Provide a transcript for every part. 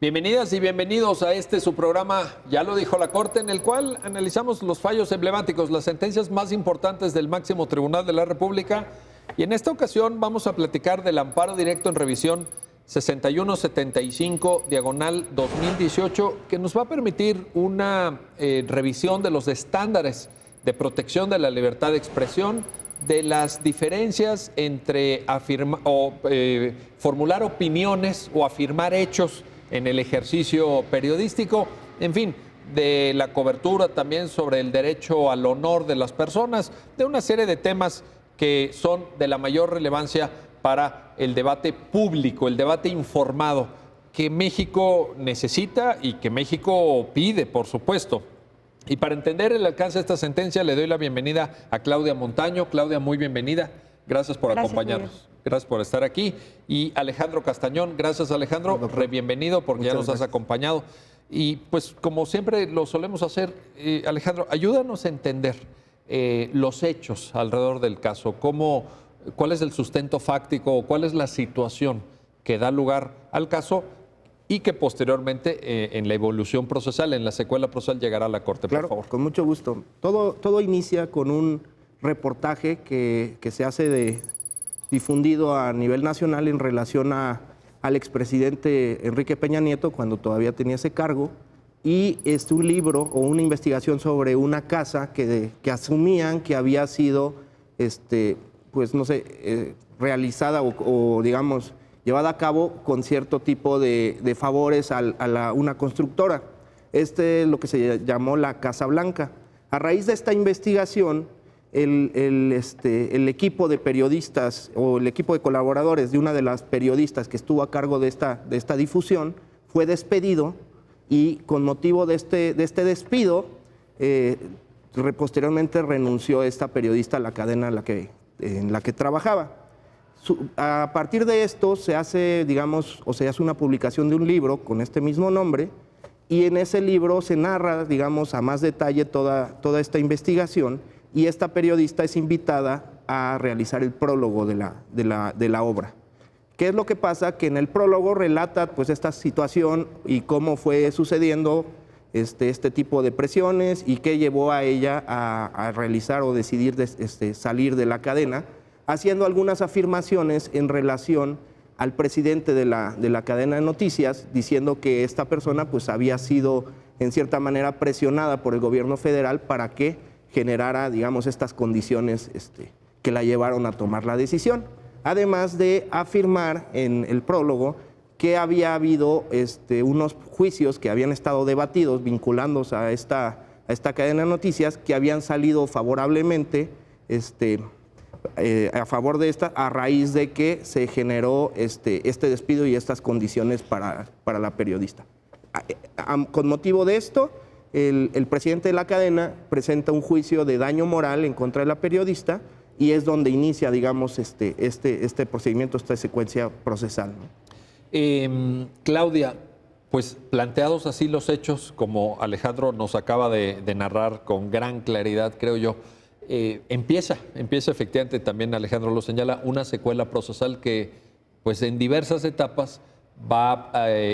Bienvenidas y bienvenidos a su programa, ya lo dijo la Corte, en el cual analizamos los fallos emblemáticos, las sentencias más importantes del máximo tribunal de la República. Y en esta ocasión vamos a platicar del amparo directo en revisión 6175/2018, que nos va a permitir una revisión de los estándares de protección de la libertad de expresión, de las diferencias entre formular opiniones o afirmar hechos en el ejercicio periodístico, en fin, de la cobertura también sobre el derecho al honor de las personas, de una serie de temas que son de la mayor relevancia para el debate público, el debate informado, que México necesita y que México pide, por supuesto. Y para entender el alcance de esta sentencia, le doy la bienvenida a Claudia Montaño. Claudia, muy bienvenida. Gracias por acompañarnos. Miguel. Gracias por estar aquí. Y Alejandro Castañón, gracias Alejandro, bienvenido porque ya nos has acompañado. Y pues como siempre lo solemos hacer, Alejandro, ayúdanos a entender los hechos alrededor del caso, cuál es el sustento fáctico, cuál es la situación que da lugar al caso y que posteriormente en la evolución procesal, en la secuela procesal llegará a la Corte, claro, por favor. Con mucho gusto. Todo inicia con un reportaje que se hace difundido a nivel nacional en relación al expresidente Enrique Peña Nieto, cuando todavía tenía ese cargo, y un libro o una investigación sobre una casa que asumían que había sido, pues no sé, realizada o digamos, llevada a cabo con cierto tipo de favores a una constructora. Es lo que se llamó la Casa Blanca. A raíz de esta investigación, el equipo de periodistas o el equipo de colaboradores de una de las periodistas que estuvo a cargo de esta difusión fue despedido, y con motivo de este despido, posteriormente renunció esta periodista a la cadena en la que trabajaba. A partir de esto se hace, digamos, se hace una publicación de un libro con este mismo nombre, y en ese libro se narra, digamos, a más detalle toda esta investigación, y esta periodista es invitada a realizar el prólogo de la obra. ¿Qué es lo que pasa? Que en el prólogo relata pues esta situación y cómo fue sucediendo este tipo de presiones y qué llevó a ella a realizar o decidir salir de la cadena, haciendo algunas afirmaciones en relación al presidente de la cadena de noticias, diciendo que esta persona pues había sido en cierta manera presionada por el gobierno federal para que generara, digamos, estas condiciones que la llevaron a tomar la decisión. Además de afirmar en el prólogo que había habido unos juicios que habían estado debatidos vinculándose a esta cadena de noticias, que habían salido favorablemente a favor de esta, a raíz de que se generó este despido y estas condiciones para la periodista. Con motivo de esto, el presidente de la cadena presenta un juicio de daño moral en contra de la periodista, y es donde inicia, digamos, este procedimiento, esta secuencia procesal, ¿no? Claudia, pues planteados así los hechos, como Alejandro nos acaba de narrar con gran claridad, creo yo, empieza efectivamente, también Alejandro lo señala, una secuela procesal que pues en diversas etapas va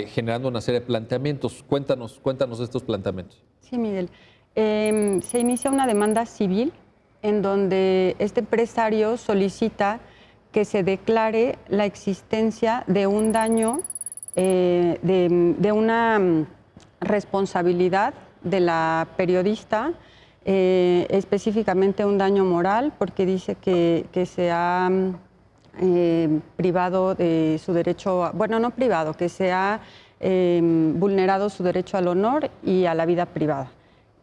generando una serie de planteamientos. Cuéntanos estos planteamientos. Sí, Miguel. Se inicia una demanda civil en donde este empresario solicita que se declare la existencia de un daño, de una responsabilidad de la periodista, específicamente un daño moral, porque dice que se ha privado de su derecho, no privado, que se ha vulnerado su derecho al honor y a la vida privada.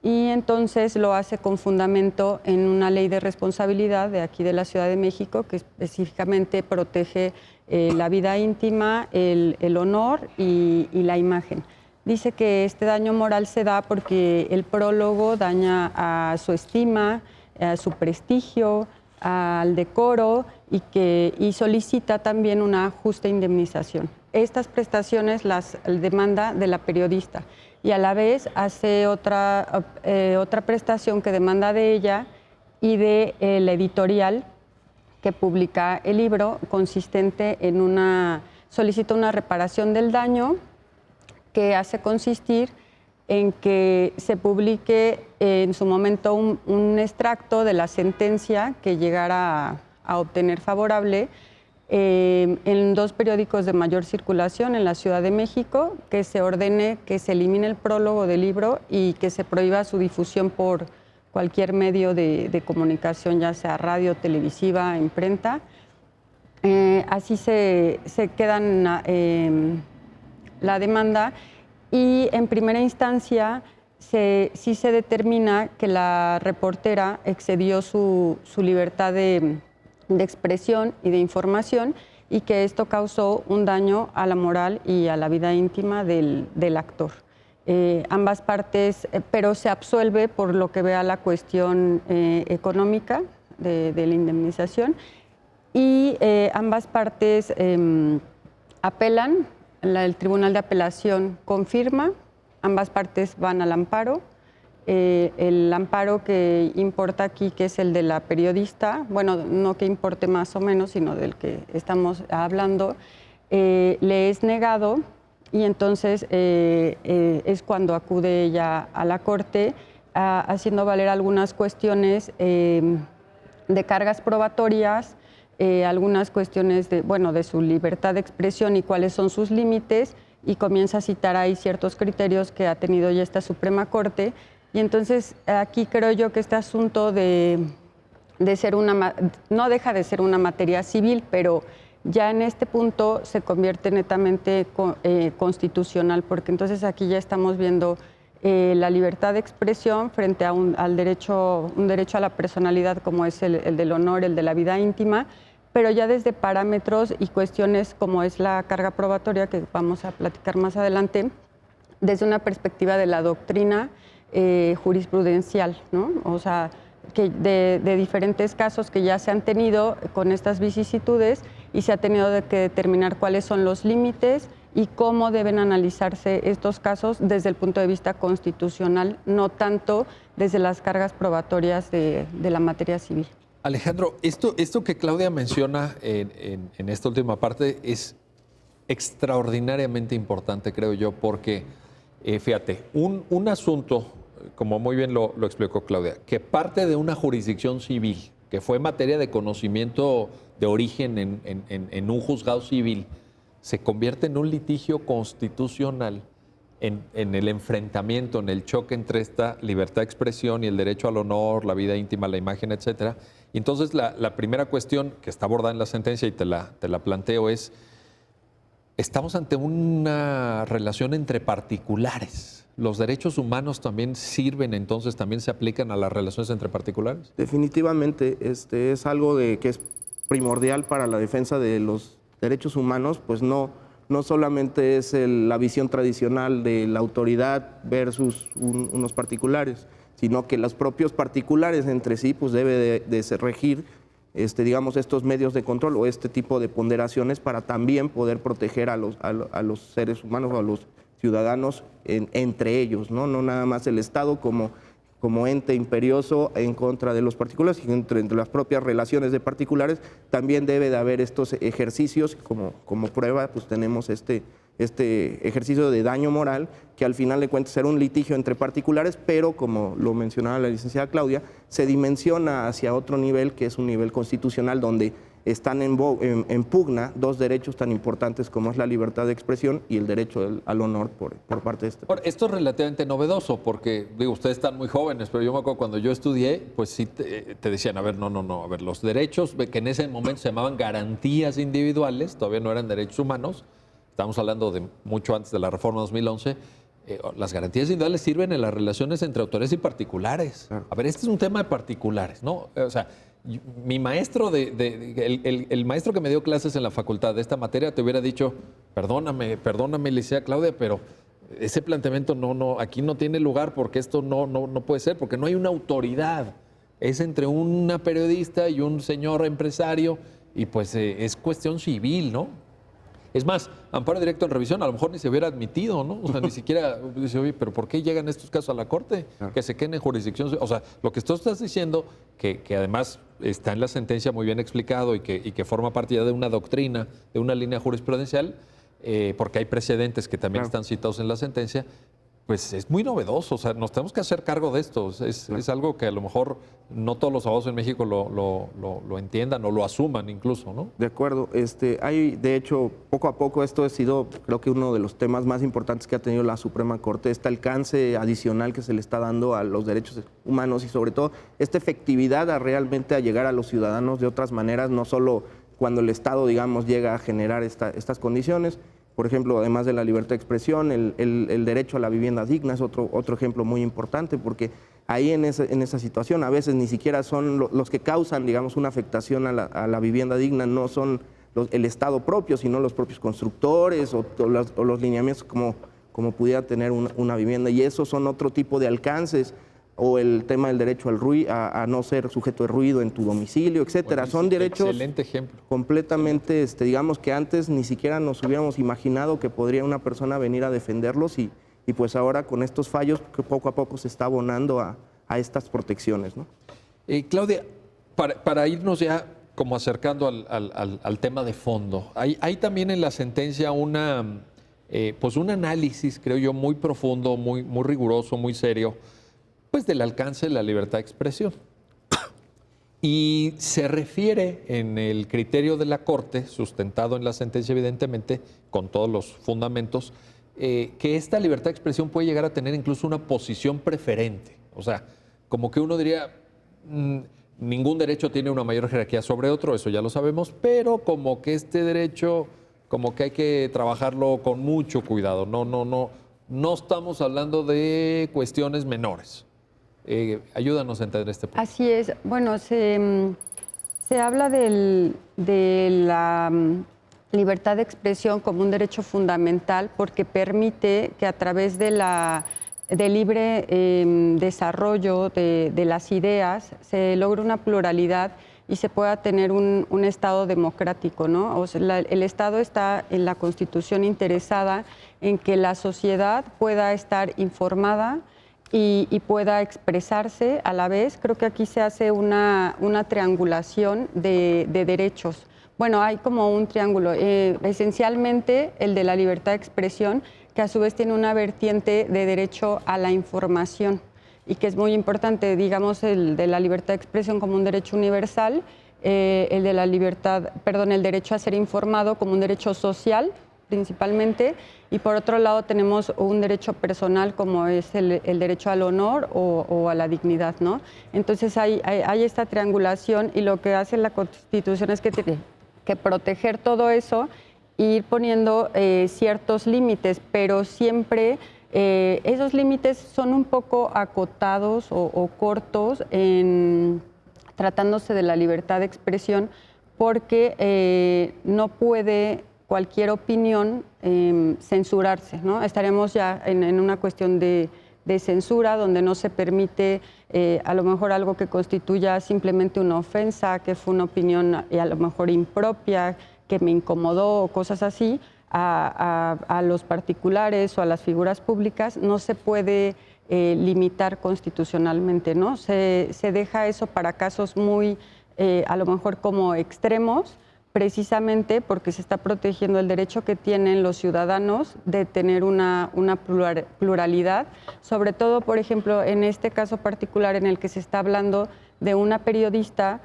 Y entonces lo hace con fundamento en una ley de responsabilidad de aquí de la Ciudad de México, que específicamente protege la vida íntima, el honor y la imagen. Dice que este daño moral se da porque el prólogo daña a su estima, a su prestigio, al decoro, y solicita también una justa indemnización. Estas prestaciones las demanda de la periodista, y a la vez hace otra prestación que demanda de ella y de la editorial que publica el libro, consistente en solicita una reparación del daño que hace consistir en que se publique en su momento un extracto de la sentencia que llegara a obtener favorable en 2 periódicos de mayor circulación en la Ciudad de México, que se ordene que se elimine el prólogo del libro y que se prohíba su difusión por cualquier medio de comunicación, ya sea radio, televisiva, imprenta. Así se quedan la demanda. Y en primera instancia sí se determina que la reportera excedió su libertad de expresión y de información y que esto causó un daño a la moral y a la vida íntima del actor. Ambas partes, pero se absuelve por lo que vea la cuestión económica de la indemnización y ambas partes apelan. El Tribunal de Apelación confirma, ambas partes van al amparo. El amparo que importa aquí, que es el de la periodista, bueno, no que importe más o menos, sino del que estamos hablando, le es negado y entonces es cuando acude ella a la Corte haciendo valer algunas cuestiones de cargas probatorias, algunas cuestiones de su libertad de expresión y cuáles son sus límites, y comienza a citar ahí ciertos criterios que ha tenido ya esta Suprema Corte. Y entonces aquí creo yo que este asunto de ser no deja de ser una materia civil, pero ya en este punto se convierte netamente constitucional, porque entonces aquí ya estamos viendo la libertad de expresión frente a un derecho a la personalidad, como es el del honor, el de la vida íntima, pero ya desde parámetros y cuestiones como es la carga probatoria, que vamos a platicar más adelante, desde una perspectiva de la doctrina jurisprudencial, ¿no? O sea, que de diferentes casos que ya se han tenido con estas vicisitudes y se ha tenido que determinar cuáles son los límites y cómo deben analizarse estos casos desde el punto de vista constitucional, no tanto desde las cargas probatorias de la materia civil. Alejandro, esto que Claudia menciona en esta última parte es extraordinariamente importante, creo yo, porque, fíjate, un asunto, como muy bien lo explicó Claudia, que parte de una jurisdicción civil, que fue materia de conocimiento de origen en un juzgado civil, se convierte en un litigio constitucional en el enfrentamiento, en el choque entre esta libertad de expresión y el derecho al honor, la vida íntima, la imagen, etcétera. Y entonces la primera cuestión que está abordada en la sentencia y te la planteo es, estamos ante una relación entre particulares. ¿Los derechos humanos también sirven, entonces también se aplican a las relaciones entre particulares? Definitivamente, es algo que es primordial para la defensa de los derechos humanos, pues no solamente es la visión tradicional de la autoridad versus unos particulares, sino que los propios particulares entre sí pues debe de regir digamos, estos medios de control o este tipo de ponderaciones para también poder proteger a los seres humanos o a los ciudadanos entre ellos, ¿no? No nada más el Estado como ente imperioso en contra de los particulares, sino entre las propias relaciones de particulares, también debe de haber estos ejercicios, como prueba, pues tenemos este ejercicio de daño moral, que al final de cuentas era un litigio entre particulares, pero como lo mencionaba la licenciada Claudia, se dimensiona hacia otro nivel, que es un nivel constitucional, donde están en pugna 2 derechos tan importantes como es la libertad de expresión y el derecho al honor por parte de este. Esto es relativamente novedoso porque, digo, ustedes están muy jóvenes, pero yo me acuerdo cuando yo estudié, pues sí te decían, a ver, no, a ver, los derechos que en ese momento se llamaban garantías individuales, todavía no eran derechos humanos, estamos hablando de mucho antes de la reforma 2011, las garantías individuales sirven en las relaciones entre autores y particulares. Claro. A ver, este es un tema de particulares, ¿no? O sea, mi maestro, el maestro que me dio clases en la facultad de esta materia te hubiera dicho, perdóname, licenciada Claudia, pero ese planteamiento aquí no tiene lugar porque esto no puede ser, porque no hay una autoridad. Es entre una periodista y un señor empresario y pues es cuestión civil, ¿no? Es más, amparo directo en revisión, a lo mejor ni se hubiera admitido, ¿no? O sea, ni siquiera dice, oye, pero ¿por qué llegan estos casos a la Corte? Claro. Que se queden en jurisdicción. O sea, lo que tú estás diciendo, que además está en la sentencia muy bien explicado y que forma parte ya de una doctrina, de una línea jurisprudencial, porque hay precedentes que también están citados en la sentencia, pues es muy novedoso. O sea, nos tenemos que hacer cargo de esto. Es algo que a lo mejor no todos los abogados en México lo entiendan o lo asuman incluso, ¿no? De acuerdo. Hay, de hecho, poco a poco esto ha sido, creo que uno de los temas más importantes que ha tenido la Suprema Corte, este alcance adicional que se le está dando a los derechos humanos y sobre todo esta efectividad realmente a llegar a los ciudadanos de otras maneras, no solo cuando el Estado, digamos, llega a generar estas condiciones. Por ejemplo, además de la libertad de expresión, el derecho a la vivienda digna es otro ejemplo muy importante, porque ahí en esa situación a veces ni siquiera son los que causan, digamos, una afectación a la vivienda digna, no son el Estado propio, sino los propios constructores o los lineamientos como pudiera tener una vivienda. Y esos son otro tipo de alcances, o el tema del derecho al ruido, a no ser sujeto de ruido en tu domicilio, etcétera. Buenísimo, Son derechos excelente ejemplo. completamente, digamos que antes ni siquiera nos hubiéramos imaginado que podría una persona venir a defenderlos y pues ahora con estos fallos que poco a poco se está abonando a estas protecciones, ¿no? Claudia, para irnos ya como acercando al tema de fondo, hay también en la sentencia pues un análisis, creo yo, muy profundo, muy riguroso, muy serio, pues del alcance de la libertad de expresión. Y se refiere en el criterio de la Corte, sustentado en la sentencia evidentemente, con todos los fundamentos, que esta libertad de expresión puede llegar a tener incluso una posición preferente. O sea, como que uno diría, ningún derecho tiene una mayor jerarquía sobre otro, eso ya lo sabemos, pero como que este derecho, como que hay que trabajarlo con mucho cuidado. No estamos hablando de cuestiones menores. Ayúdanos a entender este punto. Así es. Bueno, se habla de la libertad de expresión como un derecho fundamental porque permite que a través del libre desarrollo de las ideas se logre una pluralidad y se pueda tener un Estado democrático, ¿no? O sea, el Estado está en la Constitución interesada en que la sociedad pueda estar informada y pueda expresarse a la vez. Creo que aquí se hace una triangulación de derechos. Bueno, hay como un triángulo, esencialmente el de la libertad de expresión, que a su vez tiene una vertiente de derecho a la información y que es muy importante, digamos, el de la libertad de expresión como un derecho universal, el de la el derecho a ser informado como un derecho social, principalmente, y por otro lado tenemos un derecho personal como es el derecho al honor o a la dignidad, ¿no? Entonces hay esta triangulación y lo que hace la Constitución es que tiene que proteger todo eso e ir poniendo ciertos límites, pero siempre esos límites son un poco acotados o cortos tratándose de la libertad de expresión porque no puede cualquier opinión censurarse, ¿no? Estaremos ya en una cuestión de censura donde no se permite a lo mejor algo que constituya simplemente una ofensa, que fue una opinión a lo mejor impropia, que me incomodó o cosas así, a los particulares o a las figuras públicas, no se puede limitar constitucionalmente, ¿no? Se deja eso para casos muy, a lo mejor como extremos, precisamente porque se está protegiendo el derecho que tienen los ciudadanos de tener una pluralidad, sobre todo, por ejemplo, en este caso particular en el que se está hablando de una periodista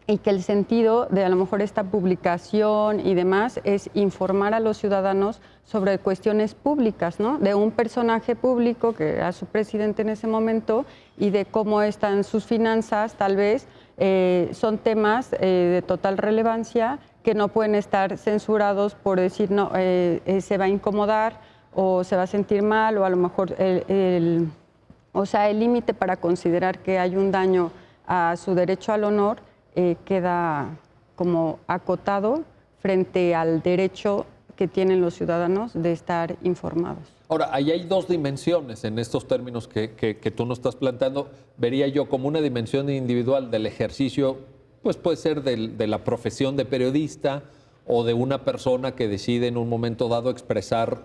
y que el sentido de a lo mejor esta publicación y demás es informar a los ciudadanos sobre cuestiones públicas, ¿no? De un personaje público que era su presidente en ese momento y de cómo están sus finanzas, tal vez. Son temas de total relevancia que no pueden estar censurados por decir, no, se va a incomodar o se va a sentir mal o a lo mejor el límite para considerar que hay un daño a su derecho al honor queda como acotado frente al derecho que tienen los ciudadanos de estar informados. Ahora, ahí hay dos dimensiones en estos términos que tú nos estás planteando. Vería yo como una dimensión individual del ejercicio, pues puede ser de la profesión de periodista o de una persona que decide en un momento dado expresar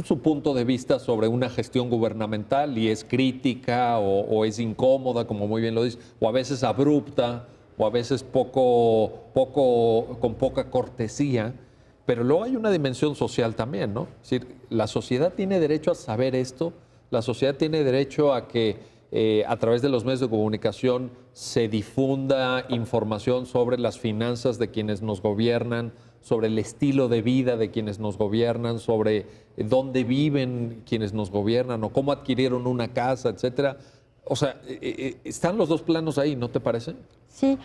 su punto de vista sobre una gestión gubernamental y es crítica o es incómoda, como muy bien lo dices, o a veces abrupta o a veces con poca cortesía. Pero luego hay una dimensión social también, ¿no? Es decir, la sociedad tiene derecho a saber esto, la sociedad tiene derecho a que a través de los medios de comunicación se difunda información sobre las finanzas de quienes nos gobiernan, sobre el estilo de vida de quienes nos gobiernan, sobre dónde viven quienes nos gobiernan o cómo adquirieron una casa, etcétera. O sea, están los dos planos ahí, ¿no te parece? Sí,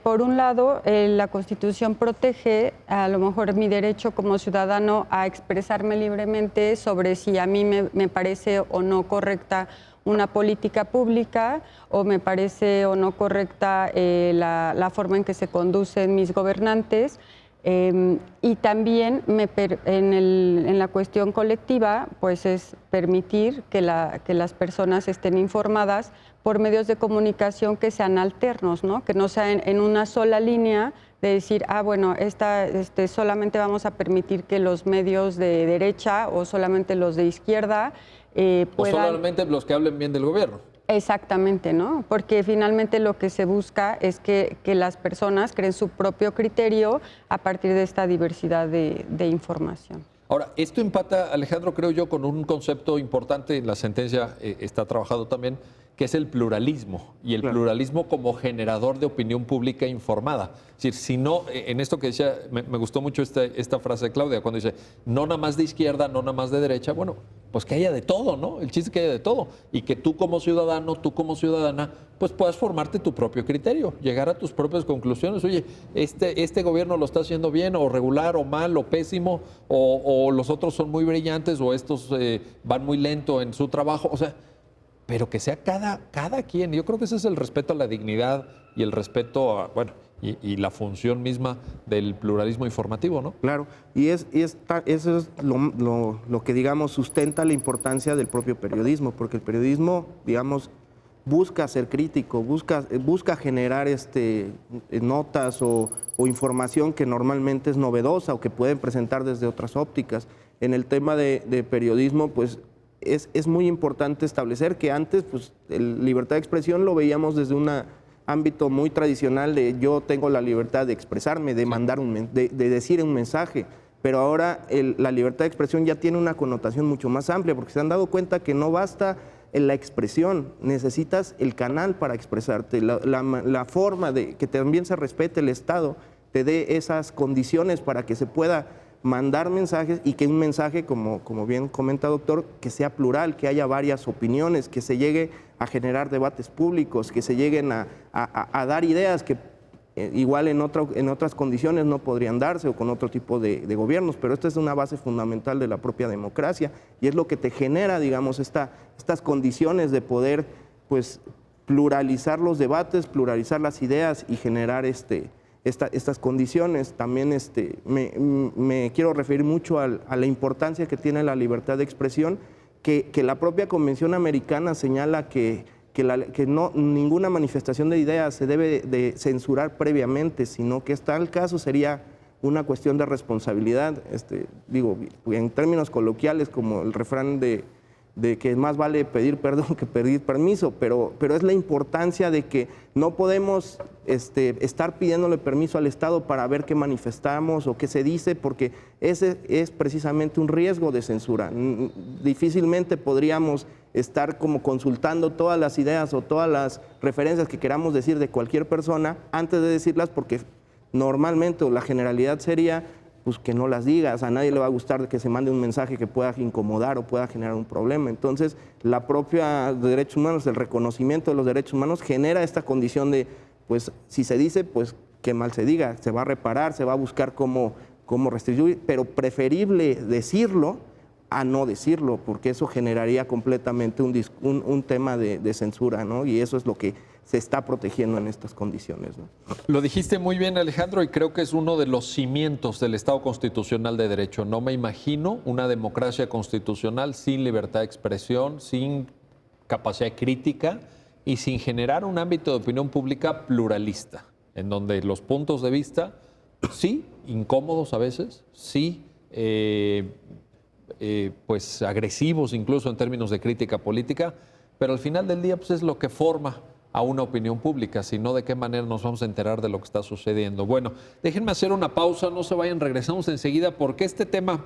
por un lado, la Constitución protege a lo mejor mi derecho como ciudadano a expresarme libremente sobre si a mí me parece o no correcta una política pública o me parece o no correcta la forma en que se conducen mis gobernantes. Y también en la cuestión colectiva, pues es permitir que las personas estén informadas por medios de comunicación que sean alternos, ¿no? Que no sean en una sola línea de decir, bueno, solamente vamos a permitir que los medios de derecha o solamente los de izquierda puedan... O solamente los que hablen bien del gobierno. Exactamente, ¿no? Porque finalmente lo que se busca es que las personas creen su propio criterio a partir de esta diversidad de información. Ahora, esto empata, Alejandro, creo yo, con un concepto importante, en la sentencia está trabajado también, que es el pluralismo, y el pluralismo como generador de opinión pública informada. Es decir, si no, en esto que decía, me gustó mucho esta frase de Claudia, cuando dice, no nada más de izquierda, no nada más de derecha, bueno, pues que haya de todo, ¿no? El chiste es que haya de todo, y que tú como ciudadano, tú como ciudadana, pues puedas formarte tu propio criterio, llegar a tus propias conclusiones. Oye, este gobierno lo está haciendo bien, o regular, o mal, o pésimo, o los otros son muy brillantes, o estos van muy lento en su trabajo, o sea, pero que sea cada quien. Yo creo que ese es el respeto a la dignidad y el respeto a, bueno, y la función misma del pluralismo informativo, ¿no? Claro, y eso es lo que, digamos, sustenta la importancia del propio periodismo, porque el periodismo, digamos, busca ser crítico, busca generar notas o información que normalmente es novedosa o que pueden presentar desde otras ópticas. En el tema de periodismo, pues, es muy importante establecer que antes, pues, libertad de expresión lo veíamos desde un ámbito muy tradicional de yo tengo la libertad de expresarme, de mandar de decir un mensaje, pero ahora la libertad de expresión ya tiene una connotación mucho más amplia, porque se han dado cuenta que no basta en la expresión, necesitas el canal para expresarte, la forma de que también se respete el Estado, te dé esas condiciones para que se pueda mandar mensajes y que un mensaje, como bien comenta doctor, que sea plural, que haya varias opiniones, que se llegue a generar debates públicos, que se lleguen a dar ideas que igual en otras condiciones no podrían darse o con otro tipo de gobiernos, pero esta es una base fundamental de la propia democracia y es lo que te genera, digamos, estas condiciones de poder, pues, pluralizar los debates, pluralizar las ideas y generar estas condiciones. También me quiero referir mucho a la importancia que tiene la libertad de expresión, que la propia Convención Americana señala que ninguna manifestación de ideas se debe de censurar previamente, sino que tal caso sería una cuestión de responsabilidad. Digo, en términos coloquiales, como el refrán de que más vale pedir perdón que pedir permiso, pero es la importancia de que no podemos estar pidiéndole permiso al Estado para ver qué manifestamos o qué se dice, porque ese es precisamente un riesgo de censura. Difícilmente podríamos estar como consultando todas las ideas o todas las referencias que queramos decir de cualquier persona antes de decirlas, porque normalmente o la generalidad sería pues que no las digas, a nadie le va a gustar que se mande un mensaje que pueda incomodar o pueda generar un problema. Entonces, la propia derechos humanos, el reconocimiento de los derechos humanos genera esta condición de, pues, si se dice, pues, que mal se diga, se va a reparar, se va a buscar cómo restringir, pero preferible decirlo a no decirlo, porque eso generaría completamente un tema de censura, ¿no? Y eso es lo que se está protegiendo en estas condiciones, ¿no? Lo dijiste muy bien, Alejandro, y creo que es uno de los cimientos del Estado constitucional de derecho. No me imagino una democracia constitucional sin libertad de expresión, sin capacidad crítica y sin generar un ámbito de opinión pública pluralista, en donde los puntos de vista, sí, incómodos a veces, sí, pues agresivos incluso en términos de crítica política, pero al final del día pues es lo que forma a una opinión pública, sino de qué manera nos vamos a enterar de lo que está sucediendo. Bueno, déjenme hacer una pausa, no se vayan, regresamos enseguida, porque este tema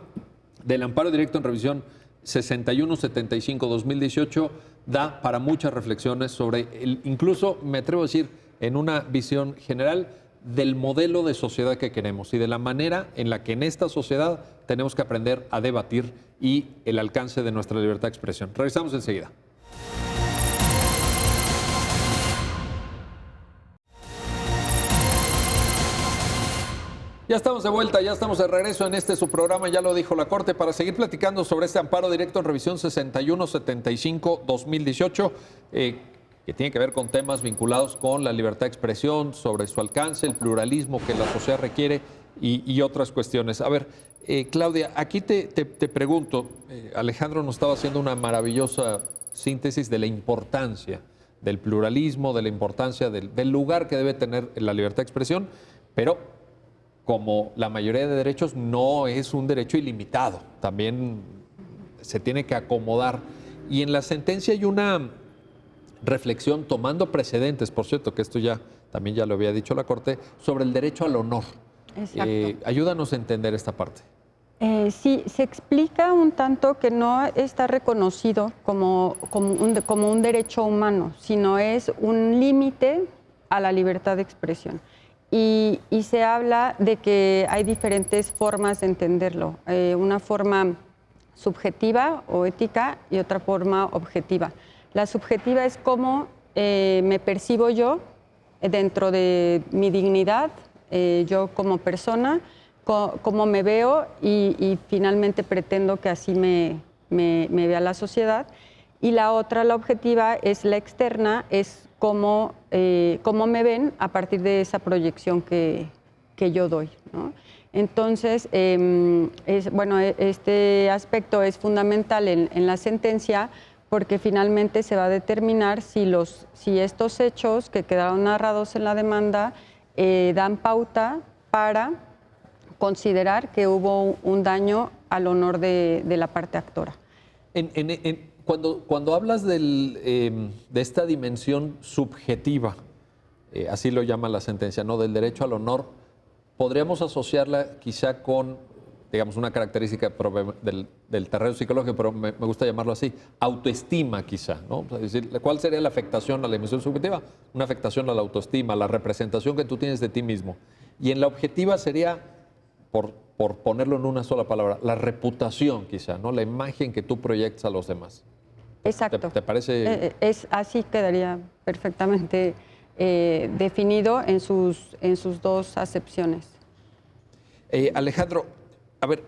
del amparo directo en revisión 6175-2018 da para muchas reflexiones sobre, incluso me atrevo a decir, en una visión general del modelo de sociedad que queremos y de la manera en la que en esta sociedad tenemos que aprender a debatir y el alcance de nuestra libertad de expresión. Regresamos enseguida. Ya estamos de vuelta, ya estamos de regreso en su programa, ya lo dijo la Corte, para seguir platicando sobre este amparo directo en revisión 6175-2018, que tiene que ver con temas vinculados con la libertad de expresión, sobre su alcance, el pluralismo que la sociedad requiere y otras cuestiones. A ver, Claudia, aquí te pregunto, Alejandro nos estaba haciendo una maravillosa síntesis de la importancia del pluralismo, de la importancia del lugar que debe tener la libertad de expresión, pero como la mayoría de derechos, no es un derecho ilimitado, también se tiene que acomodar. Y en la sentencia hay una reflexión, tomando precedentes, por cierto, que esto también ya lo había dicho la Corte, sobre el derecho al honor. Exacto. Ayúdanos a entender esta parte. Sí, se explica un tanto que no está reconocido como un derecho humano, sino es un límite a la libertad de expresión. Y se habla de que hay diferentes formas de entenderlo, una forma subjetiva o ética y otra forma objetiva. La subjetiva es cómo me percibo yo dentro de mi dignidad, yo como persona, cómo me veo y finalmente pretendo que así me vea la sociedad. Y la otra, la objetiva, es la externa, es cómo me ven a partir de esa proyección que yo doy, ¿no? Entonces, este aspecto es fundamental en la sentencia porque finalmente se va a determinar si estos hechos que quedaron narrados en la demanda dan pauta para considerar que hubo un daño al honor de la parte actora. Cuando hablas de esta dimensión subjetiva, así lo llama la sentencia, ¿no?, del derecho al honor, podríamos asociarla quizá con, digamos, una característica del terreno psicológico, pero me gusta llamarlo así, autoestima quizá, ¿no? Es decir, ¿cuál sería la afectación a la dimensión subjetiva? Una afectación a la autoestima, a la representación que tú tienes de ti mismo. Y en la objetiva sería, por ponerlo en una sola palabra, la reputación quizá, ¿no?, la imagen que tú proyectas a los demás. Exacto. ¿Te parece? Así quedaría perfectamente definido en sus dos acepciones. Alejandro, a ver,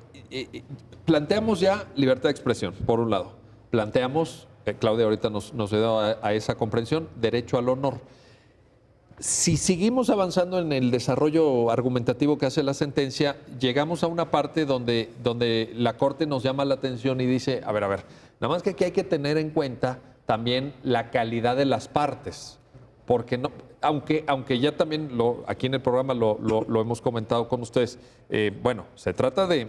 planteamos ya libertad de expresión, por un lado. Planteamos, Claudia ahorita nos ayudó a esa comprensión, derecho al honor. Si seguimos avanzando en el desarrollo argumentativo que hace la sentencia, llegamos a una parte donde la Corte nos llama la atención y dice, a ver, nada más que aquí hay que tener en cuenta también la calidad de las partes, porque no, aunque ya también aquí en el programa lo hemos comentado con ustedes, bueno, se trata de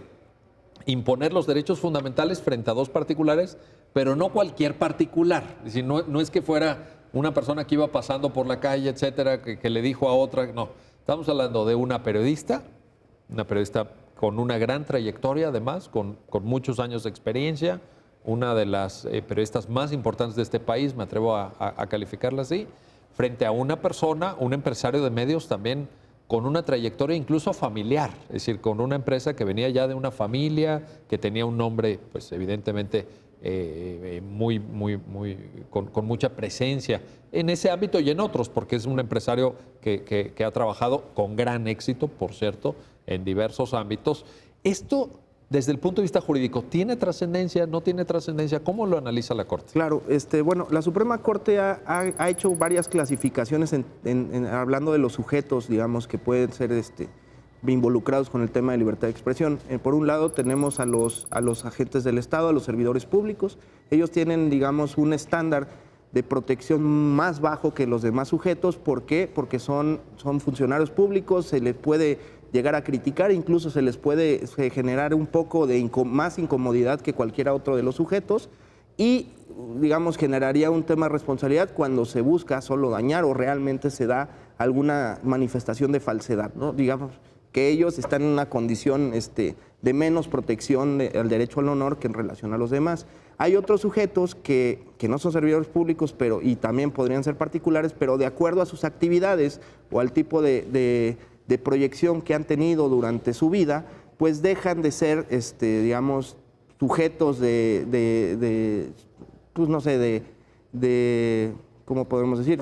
imponer los derechos fundamentales frente a dos particulares, pero no cualquier particular, es decir, no es que fuera una persona que iba pasando por la calle, etcétera, que le dijo a otra, no, estamos hablando de una periodista con una gran trayectoria además, con muchos años de experiencia, una de las periodistas más importantes de este país, me atrevo a calificarla así, frente a una persona, un empresario de medios también con una trayectoria incluso familiar, es decir, con una empresa que venía ya de una familia, que tenía un nombre, pues evidentemente, con mucha presencia en ese ámbito y en otros, porque es un empresario que ha trabajado con gran éxito, por cierto, en diversos ámbitos. Esto, desde el punto de vista jurídico, ¿tiene trascendencia, no tiene trascendencia? ¿Cómo lo analiza la Corte? Claro, bueno, la Suprema Corte ha hecho varias clasificaciones hablando de los sujetos, digamos, que pueden ser involucrados con el tema de libertad de expresión. Por un lado tenemos a los agentes del Estado, a los servidores públicos. Ellos tienen, digamos, un estándar de protección más bajo que los demás sujetos. ¿Por qué? Porque son funcionarios públicos, se les puede llegar a criticar, incluso se les puede generar un poco de más incomodidad que cualquier otro de los sujetos. y, digamos, generaría un tema de responsabilidad cuando se busca solo dañar o realmente se da alguna manifestación de falsedad, ¿no? Digamos que ellos están en una condición de menos protección al derecho al honor que en relación a los demás. Hay otros sujetos que no son servidores públicos y también podrían ser particulares, pero de acuerdo a sus actividades o al tipo de proyección que han tenido durante su vida, pues dejan de ser, digamos, sujetos pues no sé, ¿cómo podemos decir?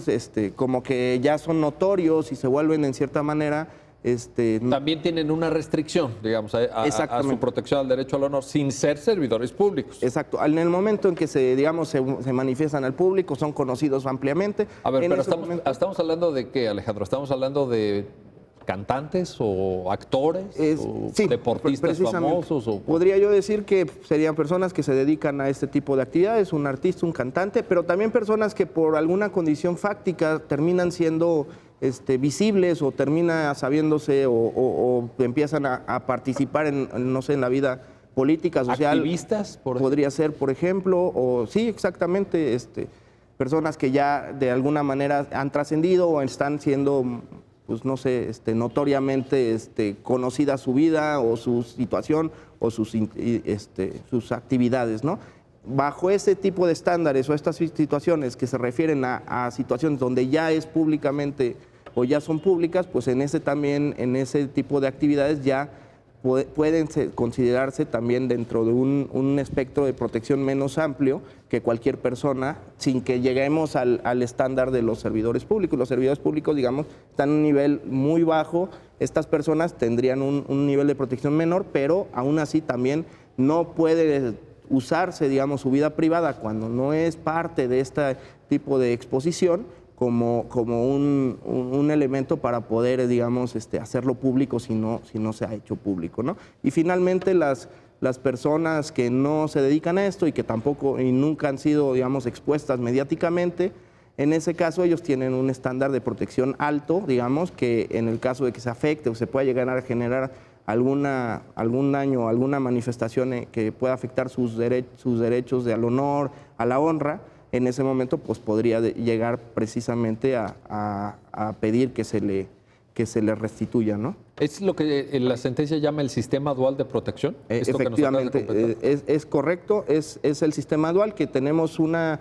Como que ya son notorios y se vuelven en cierta manera... También tienen una restricción, digamos, a su protección al derecho al honor sin ser servidores públicos. Exacto. En el momento en que se manifiestan al público, son conocidos ampliamente. A ver, pero estamos hablando de qué, Alejandro? ¿Estamos hablando de cantantes o actores o sí, deportistas famosos? Podría yo decir que serían personas que se dedican a este tipo de actividades, un artista, un cantante, pero también personas que por alguna condición fáctica terminan siendo visibles o termina sabiéndose o empiezan a participar no sé, en la vida política, social. ¿Activistas? Podría ser, por ejemplo, o sí, exactamente, personas que ya de alguna manera han trascendido o están siendo, pues no sé, notoriamente conocida su vida o su situación o sus actividades, ¿no? Bajo ese tipo de estándares o estas situaciones que se refieren a situaciones donde ya es públicamente o ya son públicas, pues en ese tipo de actividades ya pueden considerarse también dentro de un espectro de protección menos amplio que cualquier persona, sin que lleguemos al estándar de los servidores públicos. Los servidores públicos, digamos, están en un nivel muy bajo. Estas personas tendrían un nivel de protección menor, pero aún así también no puede usarse, digamos, su vida privada cuando no es parte de este tipo de exposición como un elemento para poder, digamos, hacerlo público si no se ha hecho público, ¿no? Y finalmente las personas que no se dedican a esto y que tampoco y nunca han sido, digamos, expuestas mediáticamente, en ese caso ellos tienen un estándar de protección alto, digamos, que en el caso de que se afecte o se pueda llegar a generar algún daño, alguna manifestación que pueda afectar sus derechos al honor, a la honra, en ese momento pues podría llegar precisamente a pedir que se le restituya, ¿no? ¿Es lo que la sentencia llama el sistema dual de protección? Efectivamente, es correcto, es el sistema dual, que tenemos una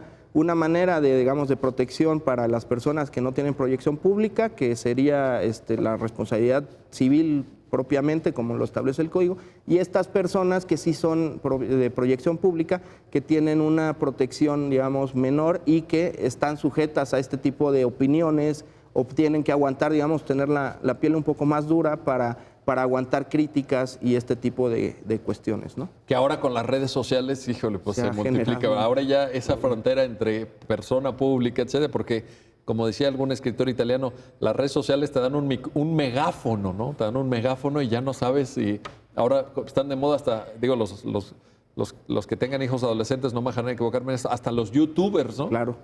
manera de protección para las personas que no tienen proyección pública, que sería la responsabilidad civil propiamente, como lo establece el Código, y estas personas que sí son de proyección pública, que tienen una protección, digamos, menor y que están sujetas a este tipo de opiniones o tienen que aguantar, digamos, tener la piel un poco más dura para aguantar críticas y este tipo de cuestiones, ¿no? Que ahora con las redes sociales, híjole, pues se multiplica. Generado. Ahora ya esa frontera entre persona pública, etcétera, porque como decía algún escritor italiano, las redes sociales te dan un megáfono, ¿no? Te dan un megáfono y ya no sabes si... Ahora están de moda hasta, digo, los que tengan hijos adolescentes, no me dejarán equivocarme, hasta los youtubers, ¿no? Claro.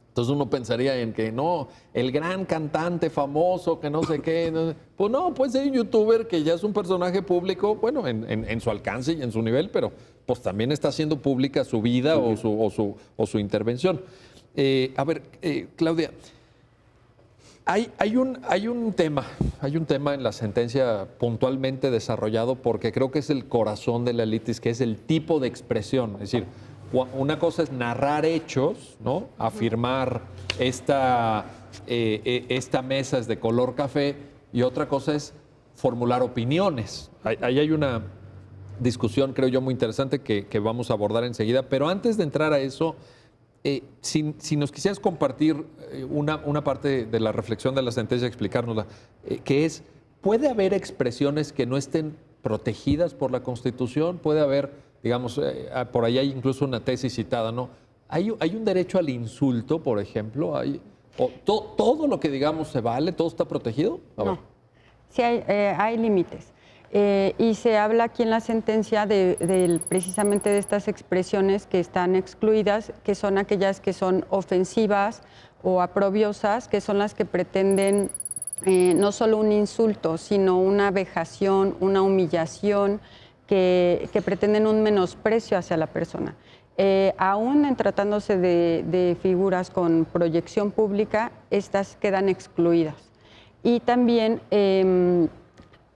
Entonces uno pensaría en que no, el gran cantante famoso, que no sé qué. Pues no, puede ser un youtuber que ya es un personaje público, bueno, en su alcance y en su nivel, pero pues también está haciendo pública su vida o su intervención. A ver, Claudia, hay un tema en la sentencia puntualmente desarrollado porque creo que es el corazón de la litis, que es el tipo de expresión. Es decir, una cosa es narrar hechos, ¿no? Afirmar esta mesa es de color café, y otra cosa es formular opiniones. Ahí hay una discusión, creo yo, muy interesante que vamos a abordar enseguida. Pero antes de entrar a eso, si nos quisieras compartir una parte de la reflexión de la sentencia, explicárnosla, que es, ¿puede haber expresiones que no estén protegidas por la Constitución? ¿Puede haber, digamos, por ahí hay incluso una tesis citada, ¿no? ¿Hay un derecho al insulto, por ejemplo? ¿Todo lo que digamos se vale? ¿Todo está protegido? No, sí hay límites. Y se habla aquí en la sentencia precisamente de estas expresiones que están excluidas, que son aquellas que son ofensivas o aprobiosas, que son las que pretenden no solo un insulto, sino una vejación, una humillación, que pretenden un menosprecio hacia la persona. aún en tratándose de figuras con proyección pública, estas quedan excluidas. Y también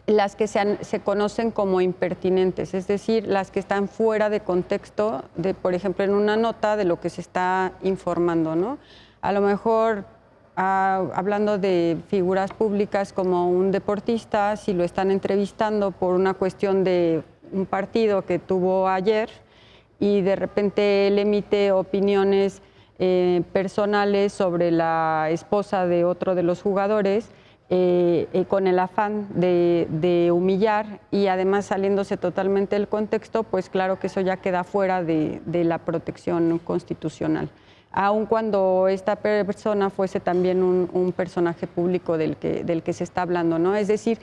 las que se conocen como impertinentes, es decir, las que están fuera de contexto, de, por ejemplo, en una nota de lo que se está informando, ¿no? A lo mejor, hablando de figuras públicas como un deportista, si lo están entrevistando por una cuestión de un partido que tuvo ayer y de repente él emite opiniones personales sobre la esposa de otro de los jugadores, con el afán de humillar y además saliéndose totalmente del contexto, pues claro que eso ya queda fuera de la protección constitucional. Aun cuando esta persona fuese también un personaje público del que se está hablando, ¿no? Es decir,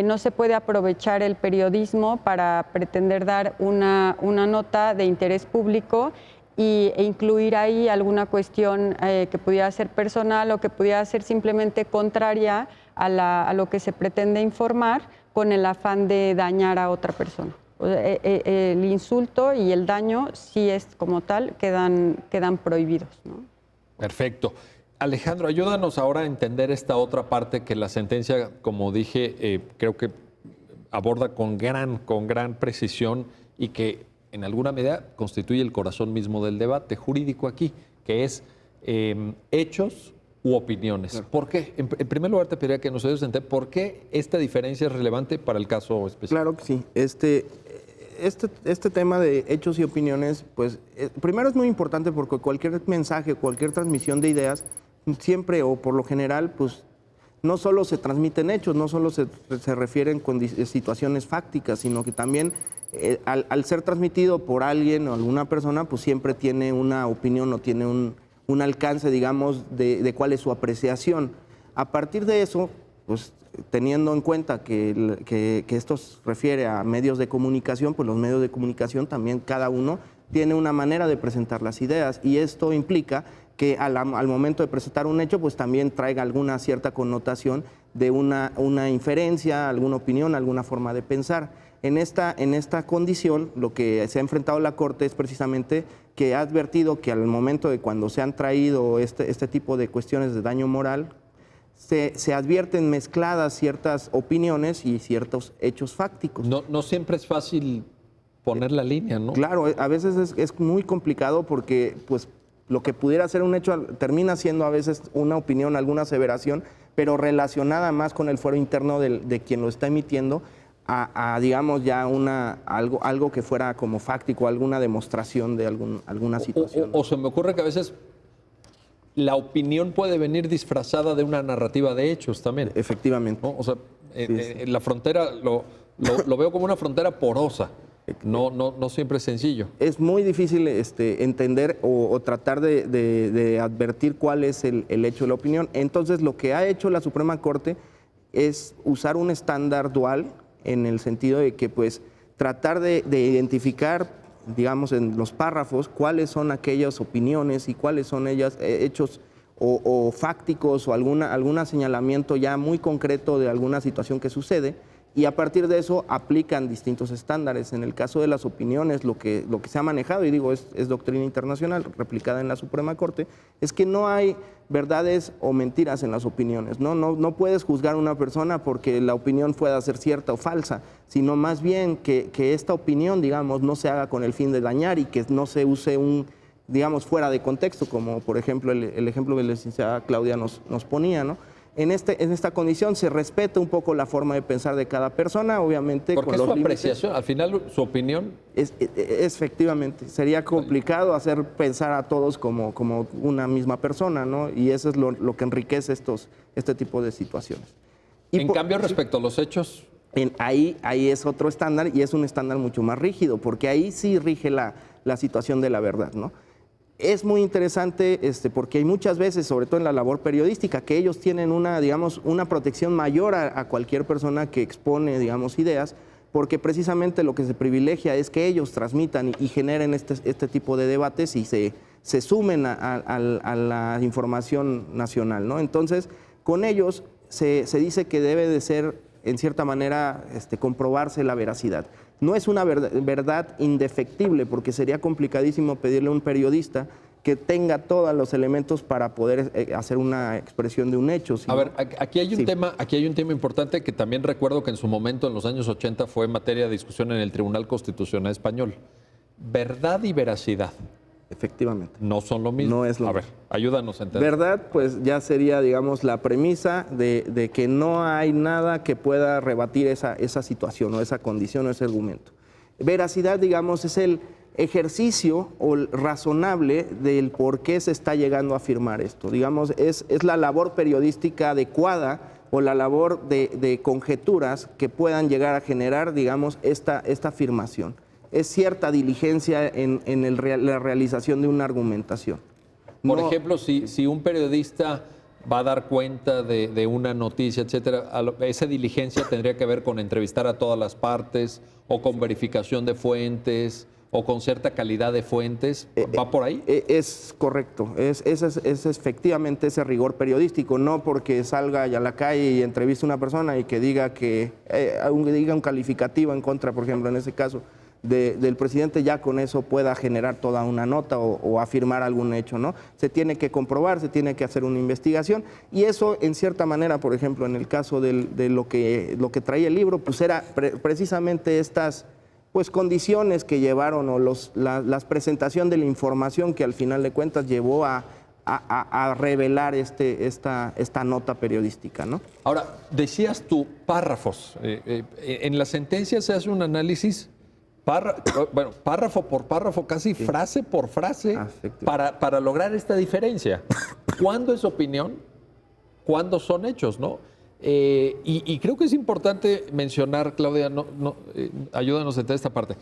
no se puede aprovechar el periodismo para pretender dar una nota de interés público e incluir ahí alguna cuestión que pudiera ser personal o que pudiera ser simplemente contraria a lo que se pretende informar con el afán de dañar a otra persona. El insulto y el daño, sí es como tal, quedan prohibidos, ¿no? Perfecto. Alejandro, ayúdanos ahora a entender esta otra parte que la sentencia, como dije, creo que aborda con gran precisión y que en alguna medida constituye el corazón mismo del debate jurídico aquí, que es hechos u opiniones. Claro. ¿Por qué? En primer lugar, te pediría que nos ayudes a entender por qué esta diferencia es relevante para el caso específico. Claro que sí. Este tema de hechos y opiniones, pues, primero es muy importante porque cualquier mensaje, cualquier transmisión de ideas, siempre o por lo general, pues, no solo se transmiten hechos, no solo se refieren con situaciones fácticas, sino que también al ser transmitido por alguien o alguna persona, pues siempre tiene una opinión o tiene un alcance, digamos, de cuál es su apreciación. A partir de eso, pues teniendo en cuenta que esto se refiere a medios de comunicación, pues los medios de comunicación también cada uno tiene una manera de presentar las ideas y esto implica que al momento de presentar un hecho, pues también traiga alguna cierta connotación de una inferencia, alguna opinión, alguna forma de pensar. En esta condición, lo que se ha enfrentado la Corte es precisamente que ha advertido que al momento de cuando se han traído este tipo de cuestiones de daño moral, se advierten mezcladas ciertas opiniones y ciertos hechos fácticos. No siempre es fácil poner la línea, ¿no? Claro, a veces es muy complicado porque pues, lo que pudiera ser un hecho termina siendo a veces una opinión, alguna aseveración, pero relacionada más con el fuero interno de quien lo está emitiendo a digamos, ya algo que fuera como fáctico, alguna demostración de alguna situación. O se me ocurre que a veces la opinión puede venir disfrazada de una narrativa de hechos también. Efectivamente. ¿No? O sea, la frontera lo veo como una frontera porosa. No siempre es sencillo. Es muy difícil entender o tratar de advertir cuál es el hecho de la opinión. Entonces, lo que ha hecho la Suprema Corte es usar un estándar dual en el sentido de que, pues, tratar de identificar, digamos, en los párrafos, cuáles son aquellas opiniones y cuáles son ellas hechos o fácticos o algún señalamiento ya muy concreto de alguna situación que sucede. Y a partir de eso aplican distintos estándares. En el caso de las opiniones, lo que se ha manejado, y digo, es doctrina internacional replicada en la Suprema Corte, es que no hay verdades o mentiras en las opiniones. No puedes juzgar a una persona porque la opinión pueda ser cierta o falsa, sino más bien que esta opinión, digamos, no se haga con el fin de dañar y que no se use digamos, fuera de contexto, como por ejemplo el ejemplo que la licenciada Claudia nos ponía, ¿no? En esta condición se respeta un poco la forma de pensar de cada persona, obviamente. Porque es su apreciación, al final su opinión. Efectivamente, sería complicado hacer pensar a todos como una misma persona, ¿no? Y eso es lo que enriquece este tipo de situaciones. En cambio, respecto a los hechos. Ahí es otro estándar y es un estándar mucho más rígido, porque ahí sí rige la situación de la verdad, ¿no? Es muy interesante porque hay muchas veces, sobre todo en la labor periodística, que ellos tienen una protección mayor a cualquier persona que expone, digamos, ideas, porque precisamente lo que se privilegia es que ellos transmitan y generen este tipo de debates y se sumen a la información nacional, ¿no? Entonces, con ellos se dice que debe de ser, en cierta manera, comprobarse la veracidad. No es una verdad indefectible, porque sería complicadísimo pedirle a un periodista que tenga todos los elementos para poder hacer una expresión de un hecho. A ver, aquí hay un tema importante que también recuerdo que en su momento, en los años 80, fue materia de discusión en el Tribunal Constitucional Español. Verdad y veracidad. Efectivamente. No son lo mismo. No es lo mismo. A ver, ayúdanos a entender. Verdad, pues ya sería, digamos, la premisa de que no hay nada que pueda rebatir esa situación o esa condición o ese argumento. Veracidad, digamos, es el ejercicio o razonable del por qué se está llegando a afirmar esto. Digamos, es la labor periodística adecuada o la labor de conjeturas que puedan llegar a generar, digamos, esta afirmación. Es cierta diligencia en la realización de una argumentación. Por ejemplo, si un periodista va a dar cuenta de una noticia, etcétera, esa diligencia tendría que ver con entrevistar a todas las partes o con verificación de fuentes o con cierta calidad de fuentes. ¿Va por ahí? Es correcto. Es efectivamente ese rigor periodístico, no porque salga a la calle y entreviste a una persona y que diga diga un calificativo en contra, por ejemplo, en ese caso, del presidente, ya con eso pueda generar toda una nota o afirmar algún hecho, ¿no? Se tiene que comprobar, se tiene que hacer una investigación, y eso, en cierta manera, por ejemplo, en el caso de lo que traía el libro, pues era precisamente estas pues condiciones que llevaron o la presentación de la información que al final de cuentas llevó a revelar esta nota periodística, ¿no? Ahora, decías tú párrafos. En la sentencia se hace un análisis párrafo por párrafo, casi frase por frase, para lograr esta diferencia. ¿Cuándo es opinión? ¿Cuándo son hechos, no? Y creo que es importante mencionar, Claudia, ayúdanos a entender esta parte.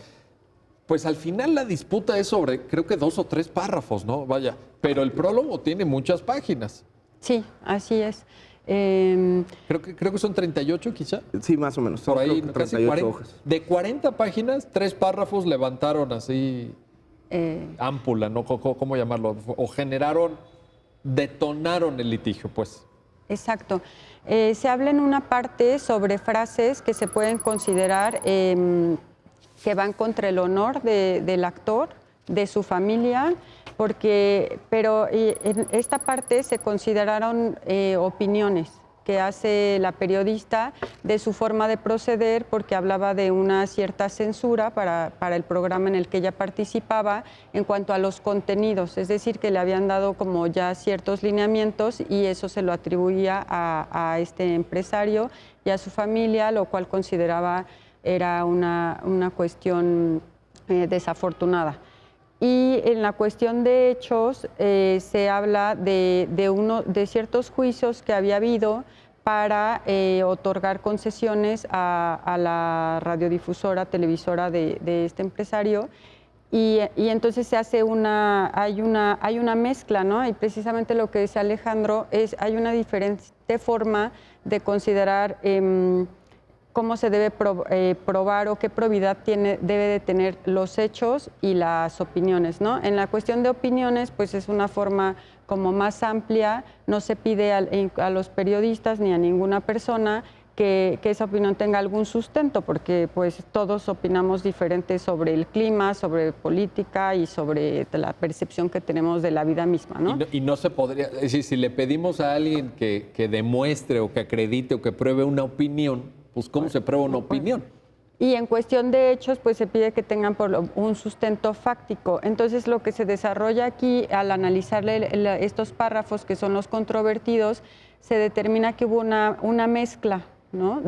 Pues al final la disputa es sobre, creo que 2 o 3 párrafos, ¿no? Vaya, pero el prólogo tiene muchas páginas. Sí, así es. Creo que son 38 quizá. Sí, más o menos. Por ahí, casi 40 hojas. De 40 páginas, 3 párrafos levantaron así ámpula, ¿no? ¿Cómo llamarlo? O detonaron el litigio, pues. Exacto. Se habla en una parte sobre frases que se pueden considerar que van contra el honor del actor, de su familia, pero en esta parte se consideraron opiniones que hace la periodista de su forma de proceder, porque hablaba de una cierta censura para el programa en el que ella participaba en cuanto a los contenidos, es decir, que le habían dado como ya ciertos lineamientos y eso se lo atribuía a este empresario y a su familia, lo cual consideraba era una cuestión desafortunada. Y en la cuestión de hechos se habla de ciertos juicios que había habido para otorgar concesiones a la radiodifusora, televisora de este empresario. Y entonces se hace hay una mezcla, ¿no? Y precisamente lo que dice Alejandro hay una diferente forma de considerar cómo se debe probar o qué probidad debe de tener los hechos y las opiniones, ¿no? En la cuestión de opiniones, pues es una forma como más amplia, no se pide a los periodistas ni a ninguna persona que esa opinión tenga algún sustento, porque pues todos opinamos diferente sobre el clima, sobre política y sobre la percepción que tenemos de la vida misma, ¿no? Y no se podría, es decir, si le pedimos a alguien que demuestre o que acredite o que pruebe una opinión, pues ¿cómo se prueba una opinión? Y en cuestión de hechos, pues se pide que tengan un sustento fáctico. Entonces, lo que se desarrolla aquí, al analizarle estos párrafos que son los controvertidos, se determina que hubo una mezcla, ¿no?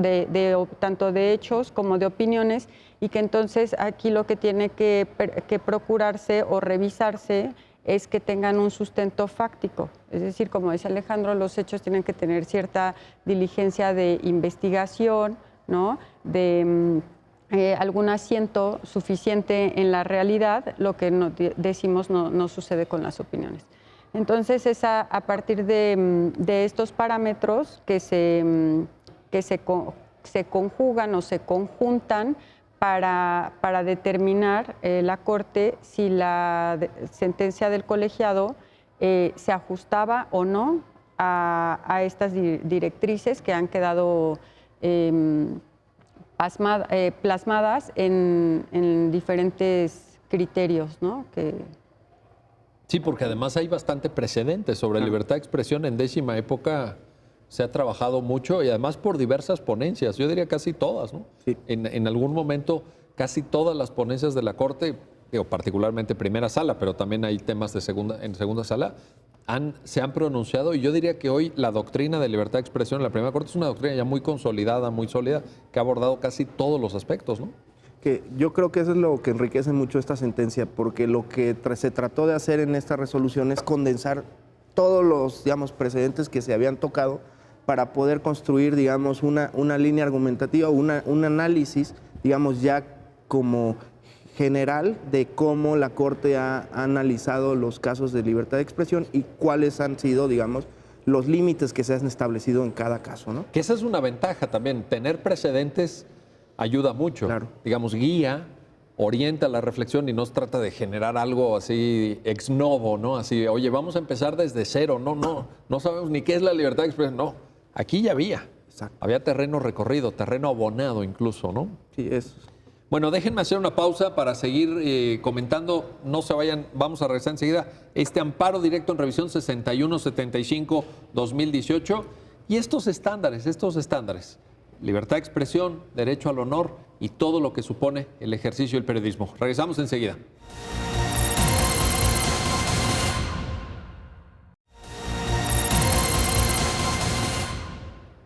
Tanto de hechos como de opiniones, y que entonces aquí lo que tiene que procurarse o revisarse es que tengan un sustento fáctico. Es decir, como dice Alejandro, los hechos tienen que tener cierta diligencia de investigación, ¿no? De algún asiento suficiente en la realidad, lo que decimos no sucede con las opiniones. Entonces, es a partir de estos parámetros que se conjugan o se conjuntan para determinar la Corte si la sentencia del colegiado se ajustaba o no a estas directrices que han quedado plasmadas en diferentes criterios, ¿no? Sí, porque además hay bastante precedente sobre libertad de expresión. En décima época se ha trabajado mucho y además por diversas ponencias, yo diría casi todas, ¿no? Sí. En algún momento casi todas las ponencias de la Corte, digo, particularmente primera sala, pero también hay temas en segunda sala, se han pronunciado, y yo diría que hoy la doctrina de libertad de expresión en la primera Corte es una doctrina ya muy consolidada, muy sólida, que ha abordado casi todos los aspectos, ¿no? Que yo creo que eso es lo que enriquece mucho esta sentencia, porque lo que se trató de hacer en esta resolución es condensar todos los, digamos, precedentes que se habían tocado para poder construir, digamos, una línea argumentativa, un análisis, digamos, ya como general de cómo la Corte ha analizado los casos de libertad de expresión y cuáles han sido, digamos, los límites que se han establecido en cada caso, ¿no? Que esa es una ventaja también, tener precedentes ayuda mucho. Claro. Digamos, guía, orienta la reflexión y no se trata de generar algo así ex novo, ¿no? Así, oye, vamos a empezar desde cero. No sabemos ni qué es la libertad de expresión. No, aquí ya había. Exacto. Había terreno recorrido, terreno abonado incluso, ¿no? Sí, es. Bueno, déjenme hacer una pausa para seguir comentando. No se vayan, vamos a regresar enseguida. Este amparo directo en revisión 6175-2018 y estos estándares. Libertad de expresión, derecho al honor y todo lo que supone el ejercicio del periodismo. Regresamos enseguida.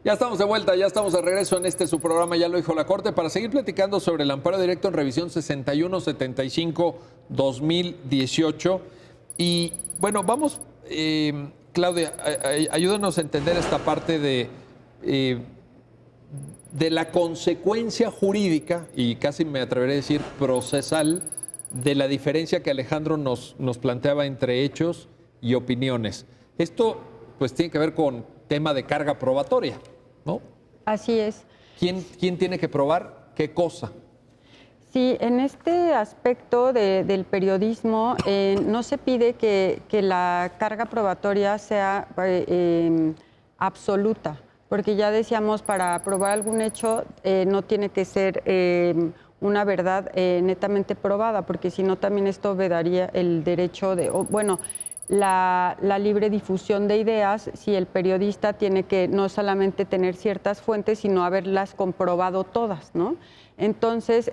Ya estamos de vuelta, ya estamos de regreso en su programa, ya lo dijo la Corte, para seguir platicando sobre el amparo directo en revisión 6175-2018. Y bueno, vamos, Claudia, ayúdanos a entender esta parte de la consecuencia jurídica, y casi me atreveré a decir procesal, de la diferencia que Alejandro nos planteaba entre hechos y opiniones. Esto pues tiene que ver con tema de carga probatoria, ¿no? Así es. ¿Quién tiene que probar qué cosa? Sí, en este aspecto del periodismo no se pide que la carga probatoria sea absoluta, porque ya decíamos, para probar algún hecho no tiene que ser una verdad netamente probada, porque si no también esto vedaría el derecho la libre difusión de ideas, si el periodista tiene que no solamente tener ciertas fuentes, sino haberlas comprobado todas, ¿no? Entonces,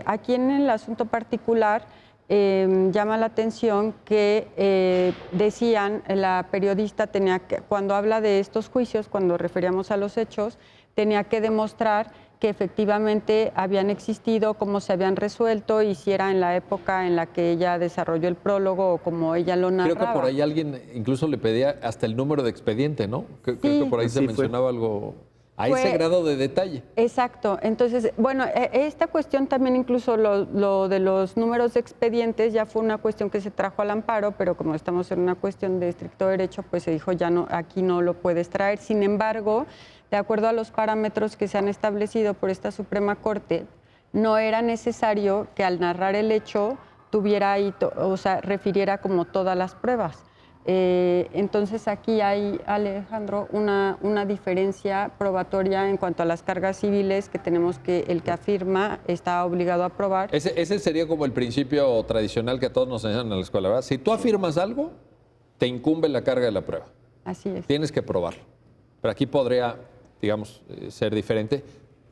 aquí en el asunto particular llama la atención que decían, la periodista tenía que, cuando habla de estos juicios, cuando referíamos a los hechos, tenía que demostrar que efectivamente habían existido, cómo se habían resuelto y si era en la época en la que ella desarrolló el prólogo o como ella lo narraba. Creo que por ahí alguien incluso le pedía hasta el número de expediente, ¿no? Creo que por ahí se mencionaba algo a ese grado de detalle. Exacto. Entonces, bueno, esta cuestión también, incluso lo de los números de expedientes, ya fue una cuestión que se trajo al amparo, pero como estamos en una cuestión de estricto derecho, pues se dijo ya no, aquí no lo puedes traer. Sin embargo, de acuerdo a los parámetros que se han establecido por esta Suprema Corte, no era necesario que al narrar el hecho tuviera ahí, refiriera como todas las pruebas. Entonces aquí hay, Alejandro, una diferencia probatoria en cuanto a las cargas civiles que tenemos que el que afirma está obligado a probar. Ese sería como el principio tradicional que a todos nos enseñan en la escuela, ¿verdad? Si tú afirmas algo, te incumbe la carga de la prueba. Así es. Tienes que probarlo. Pero aquí podría, digamos, ser diferente,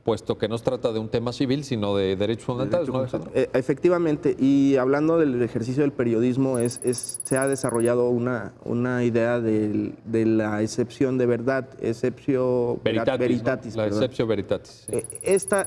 puesto que no se trata de un tema civil, sino de derechos fundamentales, ¿no, Alejandro? Efectivamente, y hablando del ejercicio del periodismo, se ha desarrollado una idea de la excepción de verdad, exceptio veritatis. ¿No? La exceptio veritatis. Sí. Esta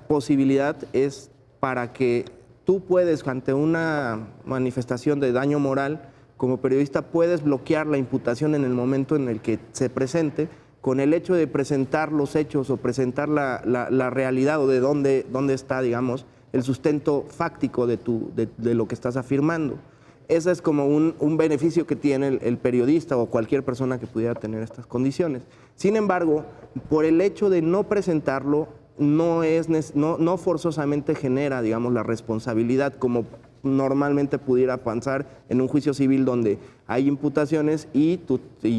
posibilidad es para que tú puedes, ante una manifestación de daño moral, como periodista puedes bloquear la imputación en el momento en el que se presente, con el hecho de presentar los hechos o presentar la realidad o de dónde está, digamos, el sustento fáctico de lo que estás afirmando. Ese es como un beneficio que tiene el periodista o cualquier persona que pudiera tener estas condiciones. Sin embargo, por el hecho de no presentarlo, no forzosamente genera, digamos, la responsabilidad, como normalmente pudiera pasar en un juicio civil donde hay imputaciones y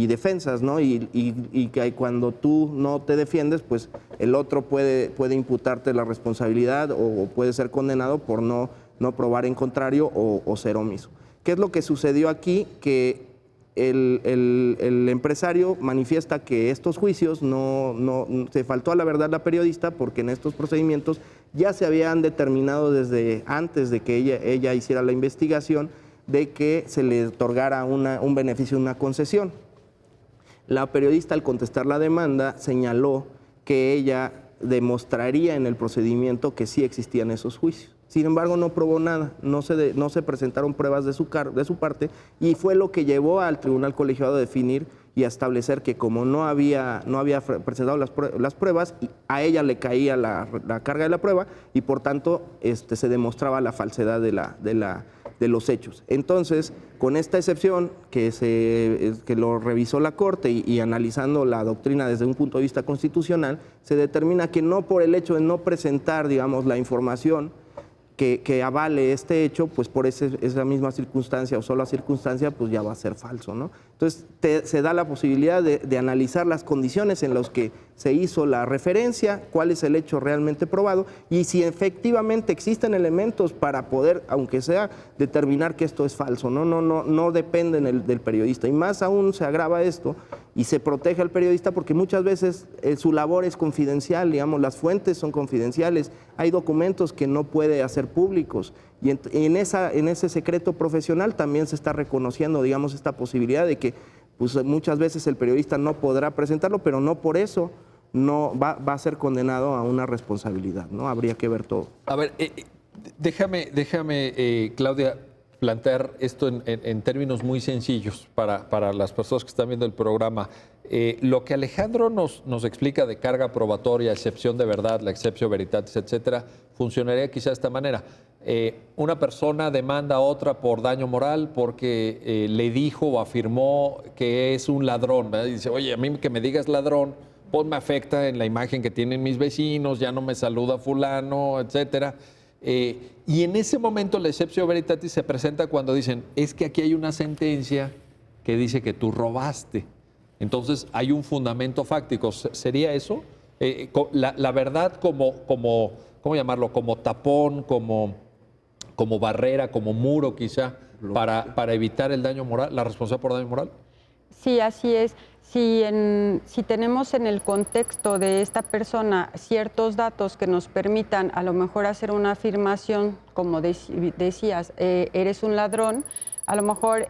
defensas, ¿no? Y que cuando tú no te defiendes, pues el otro puede imputarte la responsabilidad o puede ser condenado por no probar en contrario o ser omiso. ¿Qué es lo que sucedió aquí? Que el empresario manifiesta que estos juicios se faltó a la verdad la periodista, porque en estos procedimientos ya se habían determinado desde antes de que ella hiciera la investigación de que se le otorgara un beneficio, una concesión. La periodista, al contestar la demanda, señaló que ella demostraría en el procedimiento que sí existían esos juicios. Sin embargo, no probó nada, no se presentaron pruebas de su parte, y fue lo que llevó al Tribunal Colegiado a definir y a establecer que como no había presentado las pruebas, a ella le caía la carga de la prueba y por tanto se demostraba la falsedad de los hechos. Entonces, con esta excepción que lo revisó la Corte y analizando la doctrina desde un punto de vista constitucional, se determina que no por el hecho de no presentar, digamos, la información que avale este hecho, pues por esa misma circunstancia o sola circunstancia, pues ya va a ser falso, ¿no? Entonces, se da la posibilidad de analizar las condiciones en las que se hizo la referencia, cuál es el hecho realmente probado y si efectivamente existen elementos para poder, aunque sea, determinar que esto es falso, ¿no? No dependen del periodista. Y más aún se agrava esto y se protege al periodista porque muchas veces su labor es confidencial, digamos, las fuentes son confidenciales, hay documentos que no puede hacer públicos. Y en ese secreto profesional también se está reconociendo, digamos, esta posibilidad de que pues, muchas veces el periodista no podrá presentarlo, pero no por eso no va a ser condenado a una responsabilidad, ¿no? Habría que ver todo. A ver, déjame, Claudia, plantear esto en términos muy sencillos para las personas que están viendo el programa. Lo que Alejandro nos explica de carga probatoria, excepción de verdad, la exceptio veritatis, etcétera, funcionaría quizá de esta manera. Una persona demanda a otra por daño moral porque le dijo o afirmó que es un ladrón, ¿verdad? Y dice, oye, a mí que me digas ladrón, pues me afecta en la imagen que tienen mis vecinos, ya no me saluda fulano, etcétera. Y en ese momento la exceptio veritatis se presenta cuando dicen, es que aquí hay una sentencia que dice que tú robaste. Entonces hay un fundamento fáctico. ¿Sería eso? La verdad como, ¿cómo llamarlo? Como tapón, como barrera, como muro quizá, para evitar el daño moral, la responsabilidad por daño moral. Sí, así es. Si tenemos en el contexto de esta persona ciertos datos que nos permitan a lo mejor hacer una afirmación, como decías, eres un ladrón, a lo mejor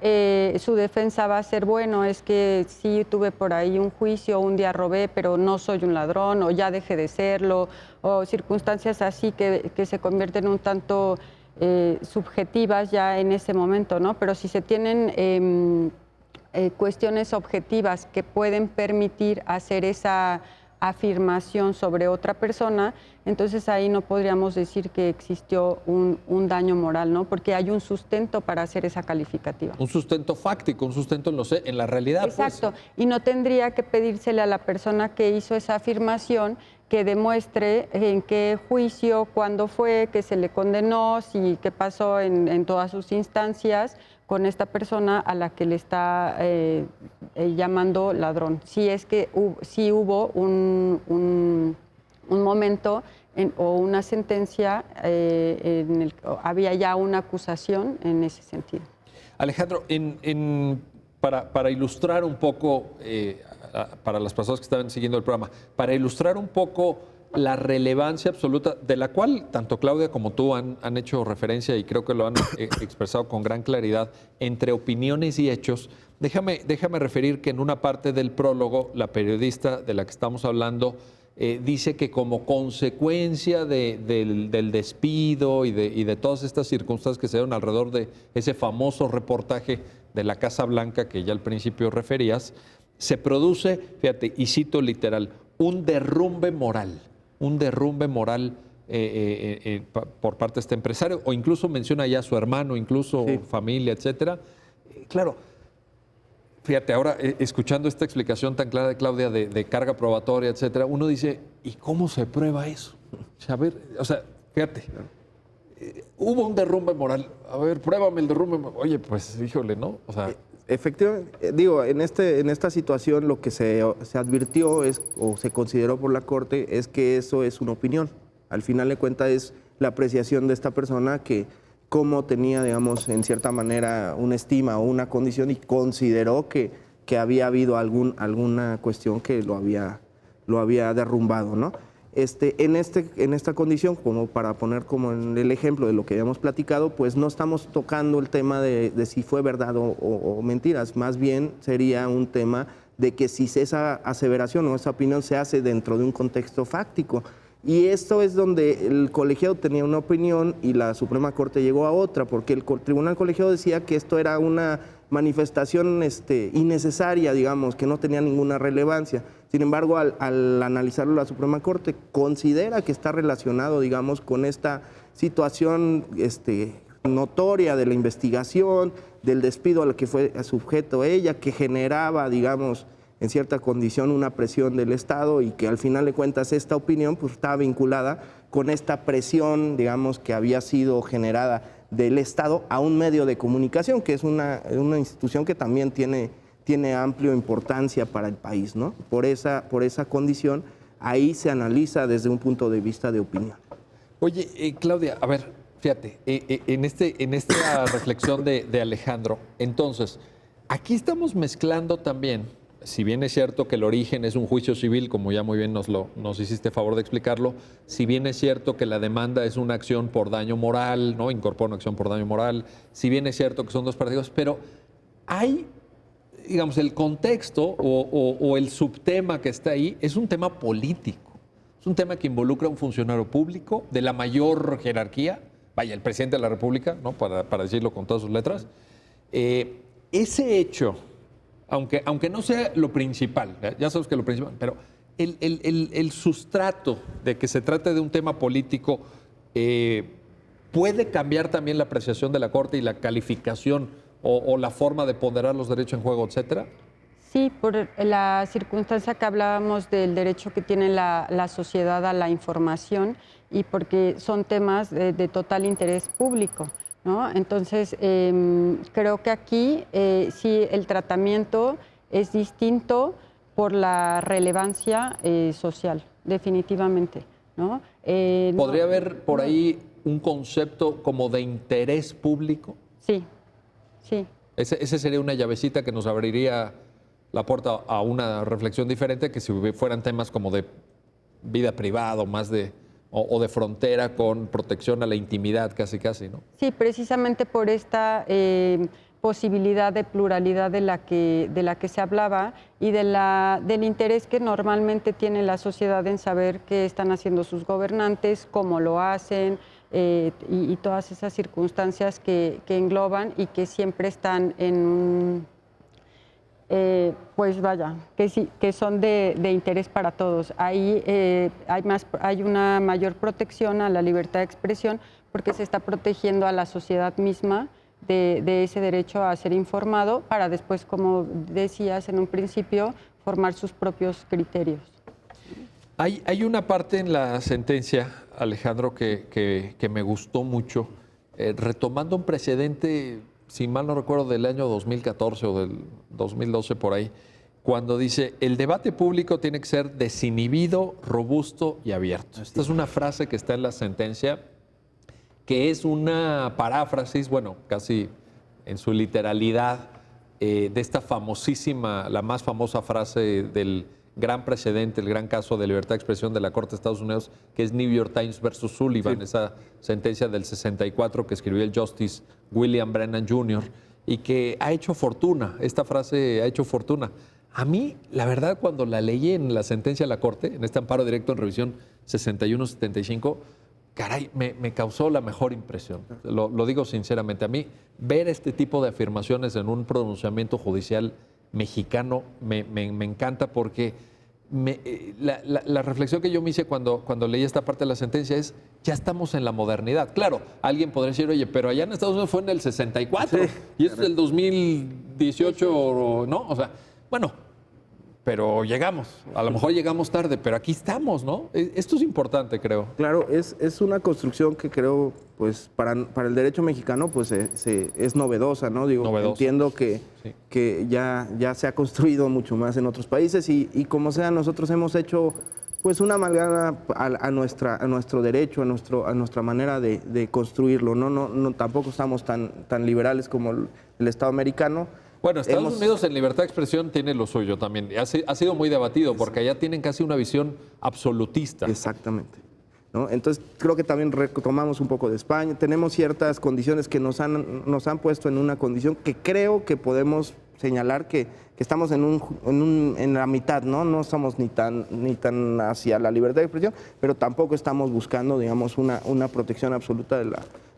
su defensa va a ser, bueno, es que sí tuve por ahí un juicio, un día robé, pero no soy un ladrón, o ya dejé de serlo, o circunstancias así que se convierten un tanto subjetivas ya en ese momento, ¿no? Pero si se tienen cuestiones objetivas que pueden permitir hacer esa afirmación sobre otra persona, entonces ahí no podríamos decir que existió un daño moral, ¿no? Porque hay un sustento para hacer esa calificativa. Un sustento fáctico, un sustento en la realidad. Exacto, pues. Y no tendría que pedírsele a la persona que hizo esa afirmación que demuestre en qué juicio, cuándo fue, que se le condenó, si qué pasó en todas sus instancias con esta persona a la que le está llamando ladrón. Si es que sí hubo un momento o una sentencia, había ya una acusación en ese sentido. Alejandro, para ilustrar un poco, para las personas que estaban siguiendo el programa, para ilustrar un poco la relevancia absoluta, de la cual tanto Claudia como tú han hecho referencia y creo que lo han expresado con gran claridad, entre opiniones y hechos, déjame referir que en una parte del prólogo, la periodista de la que estamos hablando dice que como consecuencia del despido y de todas estas circunstancias que se dieron alrededor de ese famoso reportaje de la Casa Blanca que ya al principio referías, se produce, fíjate, y cito literal, un derrumbe moral por parte de este empresario, o incluso menciona ya a su hermano, incluso sí, familia, etcétera. Claro, fíjate, ahora escuchando esta explicación tan clara de Claudia de carga probatoria, etcétera, uno dice, ¿y cómo se prueba eso? O sea, fíjate, hubo un derrumbe moral. A ver, pruébame el derrumbe. Oye, pues, híjole, ¿no? O sea, efectivamente, digo, en esta situación lo que se advirtió es, o se consideró por la Corte es que eso es una opinión. Al final de cuentas es la apreciación de esta persona que cómo tenía, digamos, en cierta manera una estima o una condición y consideró que había habido alguna cuestión que lo había derrumbado, ¿no? En esta condición, como para poner como en el ejemplo de lo que habíamos platicado, pues no estamos tocando el tema de si fue verdad o mentiras, más bien sería un tema de que si esa aseveración o esa opinión se hace dentro de un contexto fáctico. Y esto es donde el colegiado tenía una opinión y la Suprema Corte llegó a otra, porque el tribunal colegiado decía que esto era una manifestación innecesaria, digamos, que no tenía ninguna relevancia. Sin embargo, al analizarlo la Suprema Corte, considera que está relacionado, digamos, con esta situación notoria de la investigación, del despido a la que fue sujeto ella, que generaba, digamos, en cierta condición una presión del Estado y que al final de cuentas esta opinión pues estaba vinculada con esta presión, digamos, que había sido generada del Estado a un medio de comunicación, que es una institución que también tiene amplia importancia para el país, ¿no? Por esa condición, ahí se analiza desde un punto de vista de opinión. Oye, Claudia, a ver, fíjate, en esta reflexión de Alejandro, entonces, aquí estamos mezclando también, si bien es cierto que el origen es un juicio civil, como ya muy bien nos hiciste favor de explicarlo, si bien es cierto que la demanda es una acción por daño moral, ¿no? Incorpora una acción por daño moral, si bien es cierto que son dos partidos, pero hay, digamos, el contexto o el subtema que está ahí es un tema político. Es un tema que involucra a un funcionario público de la mayor jerarquía, vaya, el presidente de la República, ¿no? Para decirlo con todas sus letras. Ese hecho, aunque no sea lo principal, ya sabes que lo principal, pero el sustrato de que se trate de un tema político puede cambiar también la apreciación de la Corte y la calificación o la forma de ponderar los derechos en juego, etcétera. Sí, por la circunstancia que hablábamos del derecho que tiene la sociedad a la información y porque son temas de total interés público, ¿no? Entonces, creo que aquí sí el tratamiento es distinto por la relevancia social, definitivamente, ¿no? ¿Podría haber por ahí un concepto como de interés público? Sí, sí. Ese sería una llavecita que nos abriría la puerta a una reflexión diferente que si fueran temas como de vida privada o más o de frontera con protección a la intimidad, casi, ¿no? Sí, precisamente por esta posibilidad de pluralidad de la que se hablaba y del interés que normalmente tiene la sociedad en saber qué están haciendo sus gobernantes, cómo lo hacen y todas esas circunstancias que engloban y que siempre están en pues vaya, que son de interés para todos. Ahí hay una mayor protección a la libertad de expresión porque se está protegiendo a la sociedad misma de ese derecho a ser informado para después, como decías en un principio, formar sus propios criterios. Hay una parte en la sentencia, Alejandro, que me gustó mucho, retomando un precedente, si mal no recuerdo, del año 2014 o del 2012 por ahí, cuando dice, el debate público tiene que ser desinhibido, robusto y abierto. Esta es una frase que está en la sentencia, que es una paráfrasis, bueno, casi en su literalidad, de esta famosísima, la más famosa frase del gran precedente, el gran caso de libertad de expresión de la Corte de Estados Unidos, que es New York Times versus Sullivan, sí. Esa sentencia del 64 que escribió el Justice William Brennan Jr. y que ha hecho fortuna, esta frase ha hecho fortuna. A mí, la verdad, cuando la leí en la sentencia de la Corte, en este amparo directo en revisión 61-75, caray, me causó la mejor impresión. Lo digo sinceramente. A mí, ver este tipo de afirmaciones en un pronunciamiento judicial mexicano me encanta porque la reflexión que yo me hice cuando leí esta parte de la sentencia es, ya estamos en la modernidad. Claro, alguien podría decir, oye, pero allá en Estados Unidos fue en el 64 sí, y esto es del 2018, ¿no? O sea, bueno, pero llegamos. A lo mejor llegamos tarde, pero aquí estamos, ¿no? Esto es importante, creo. Claro, es una construcción que creo, pues, para el derecho mexicano, pues, es novedosa, ¿no? Digo, Novedosa. entiendo que, Sí. que ya se ha construido mucho más en otros países y como sea, nosotros hemos hecho, pues, una amalgama a nuestro derecho, a nuestra manera de construirlo, ¿no? No, tampoco estamos tan liberales como el Estado americano. Bueno, Estados Unidos en libertad de expresión tiene lo suyo también. Ha sido muy debatido porque allá tienen casi una visión absolutista. Exactamente, ¿no? Entonces, creo que también retomamos un poco de España. Tenemos ciertas condiciones que nos han puesto en una condición que creo que podemos señalar que estamos en la mitad, ¿no? No estamos ni tan hacia la libertad de expresión, pero tampoco estamos buscando, digamos, una protección absoluta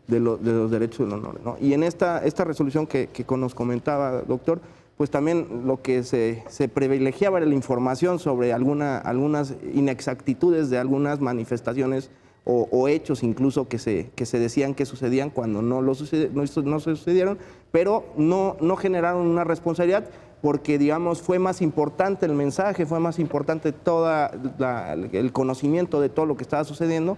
de los derechos del honor, ¿no? Y en esta resolución que nos comentaba, doctor, pues también lo que se privilegiaba era la información sobre algunas inexactitudes de algunas manifestaciones o hechos incluso que se decían que sucedían cuando no sucedieron, pero no generaron una responsabilidad porque, digamos, fue más importante el mensaje, fue más importante todo el conocimiento de todo lo que estaba sucediendo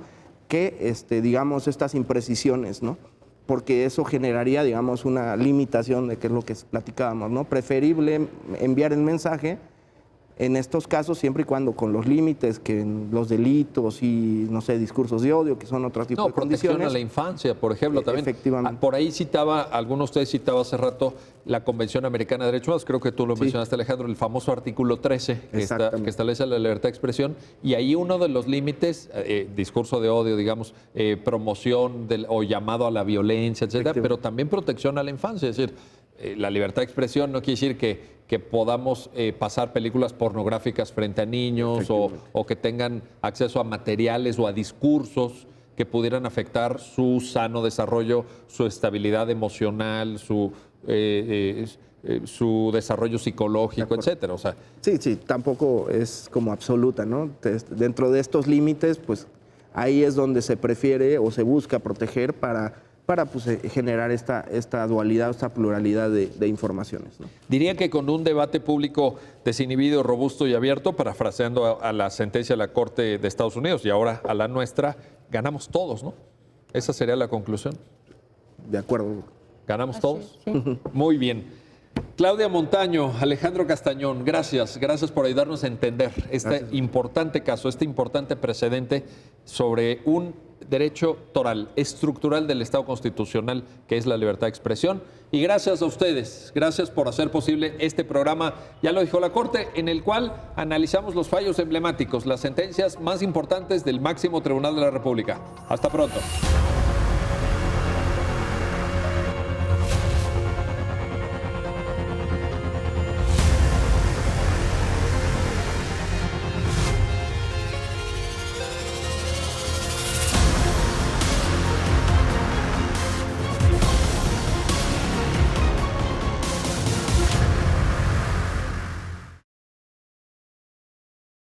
que, digamos, estas imprecisiones, ¿no? Porque eso generaría, digamos, una limitación de qué es lo que platicábamos, ¿no? Preferible enviar el mensaje en estos casos siempre y cuando con los límites que los delitos y, no sé, discursos de odio, que son otro tipo de protección condiciones. a la infancia, por ejemplo, también. Efectivamente. Por ahí alguno de ustedes citaba hace rato la Convención Americana de Derechos Humanos, creo que tú lo mencionaste, Alejandro, el famoso artículo 13 que establece la libertad de expresión, y ahí uno de los límites, discurso de odio, digamos, promoción o llamado a la violencia, etcétera, pero también protección a la infancia, es decir, la libertad de expresión no quiere decir que podamos pasar películas pornográficas frente a niños o que tengan acceso a materiales o a discursos que pudieran afectar su sano desarrollo, su estabilidad emocional, su desarrollo psicológico, etcétera. O sea, sí, tampoco es como absoluta, ¿no? Dentro de estos límites, pues ahí es donde se prefiere o se busca proteger para pues, generar esta dualidad, esta pluralidad de informaciones, ¿no? Diría que con un debate público desinhibido, robusto y abierto, parafraseando a la sentencia de la Corte de Estados Unidos y ahora a la nuestra, ganamos todos, ¿no? Esa sería la conclusión. De acuerdo. ¿Ganamos todos? Sí. Muy bien. Claudia Montaño, Alejandro Castañón, gracias por ayudarnos a entender este importante caso, este importante precedente sobre un derecho toral, estructural del Estado constitucional, que es la libertad de expresión. Y gracias a ustedes, gracias por hacer posible este programa, ya lo dijo la Corte, en el cual analizamos los fallos emblemáticos, las sentencias más importantes del máximo tribunal de la República. Hasta pronto.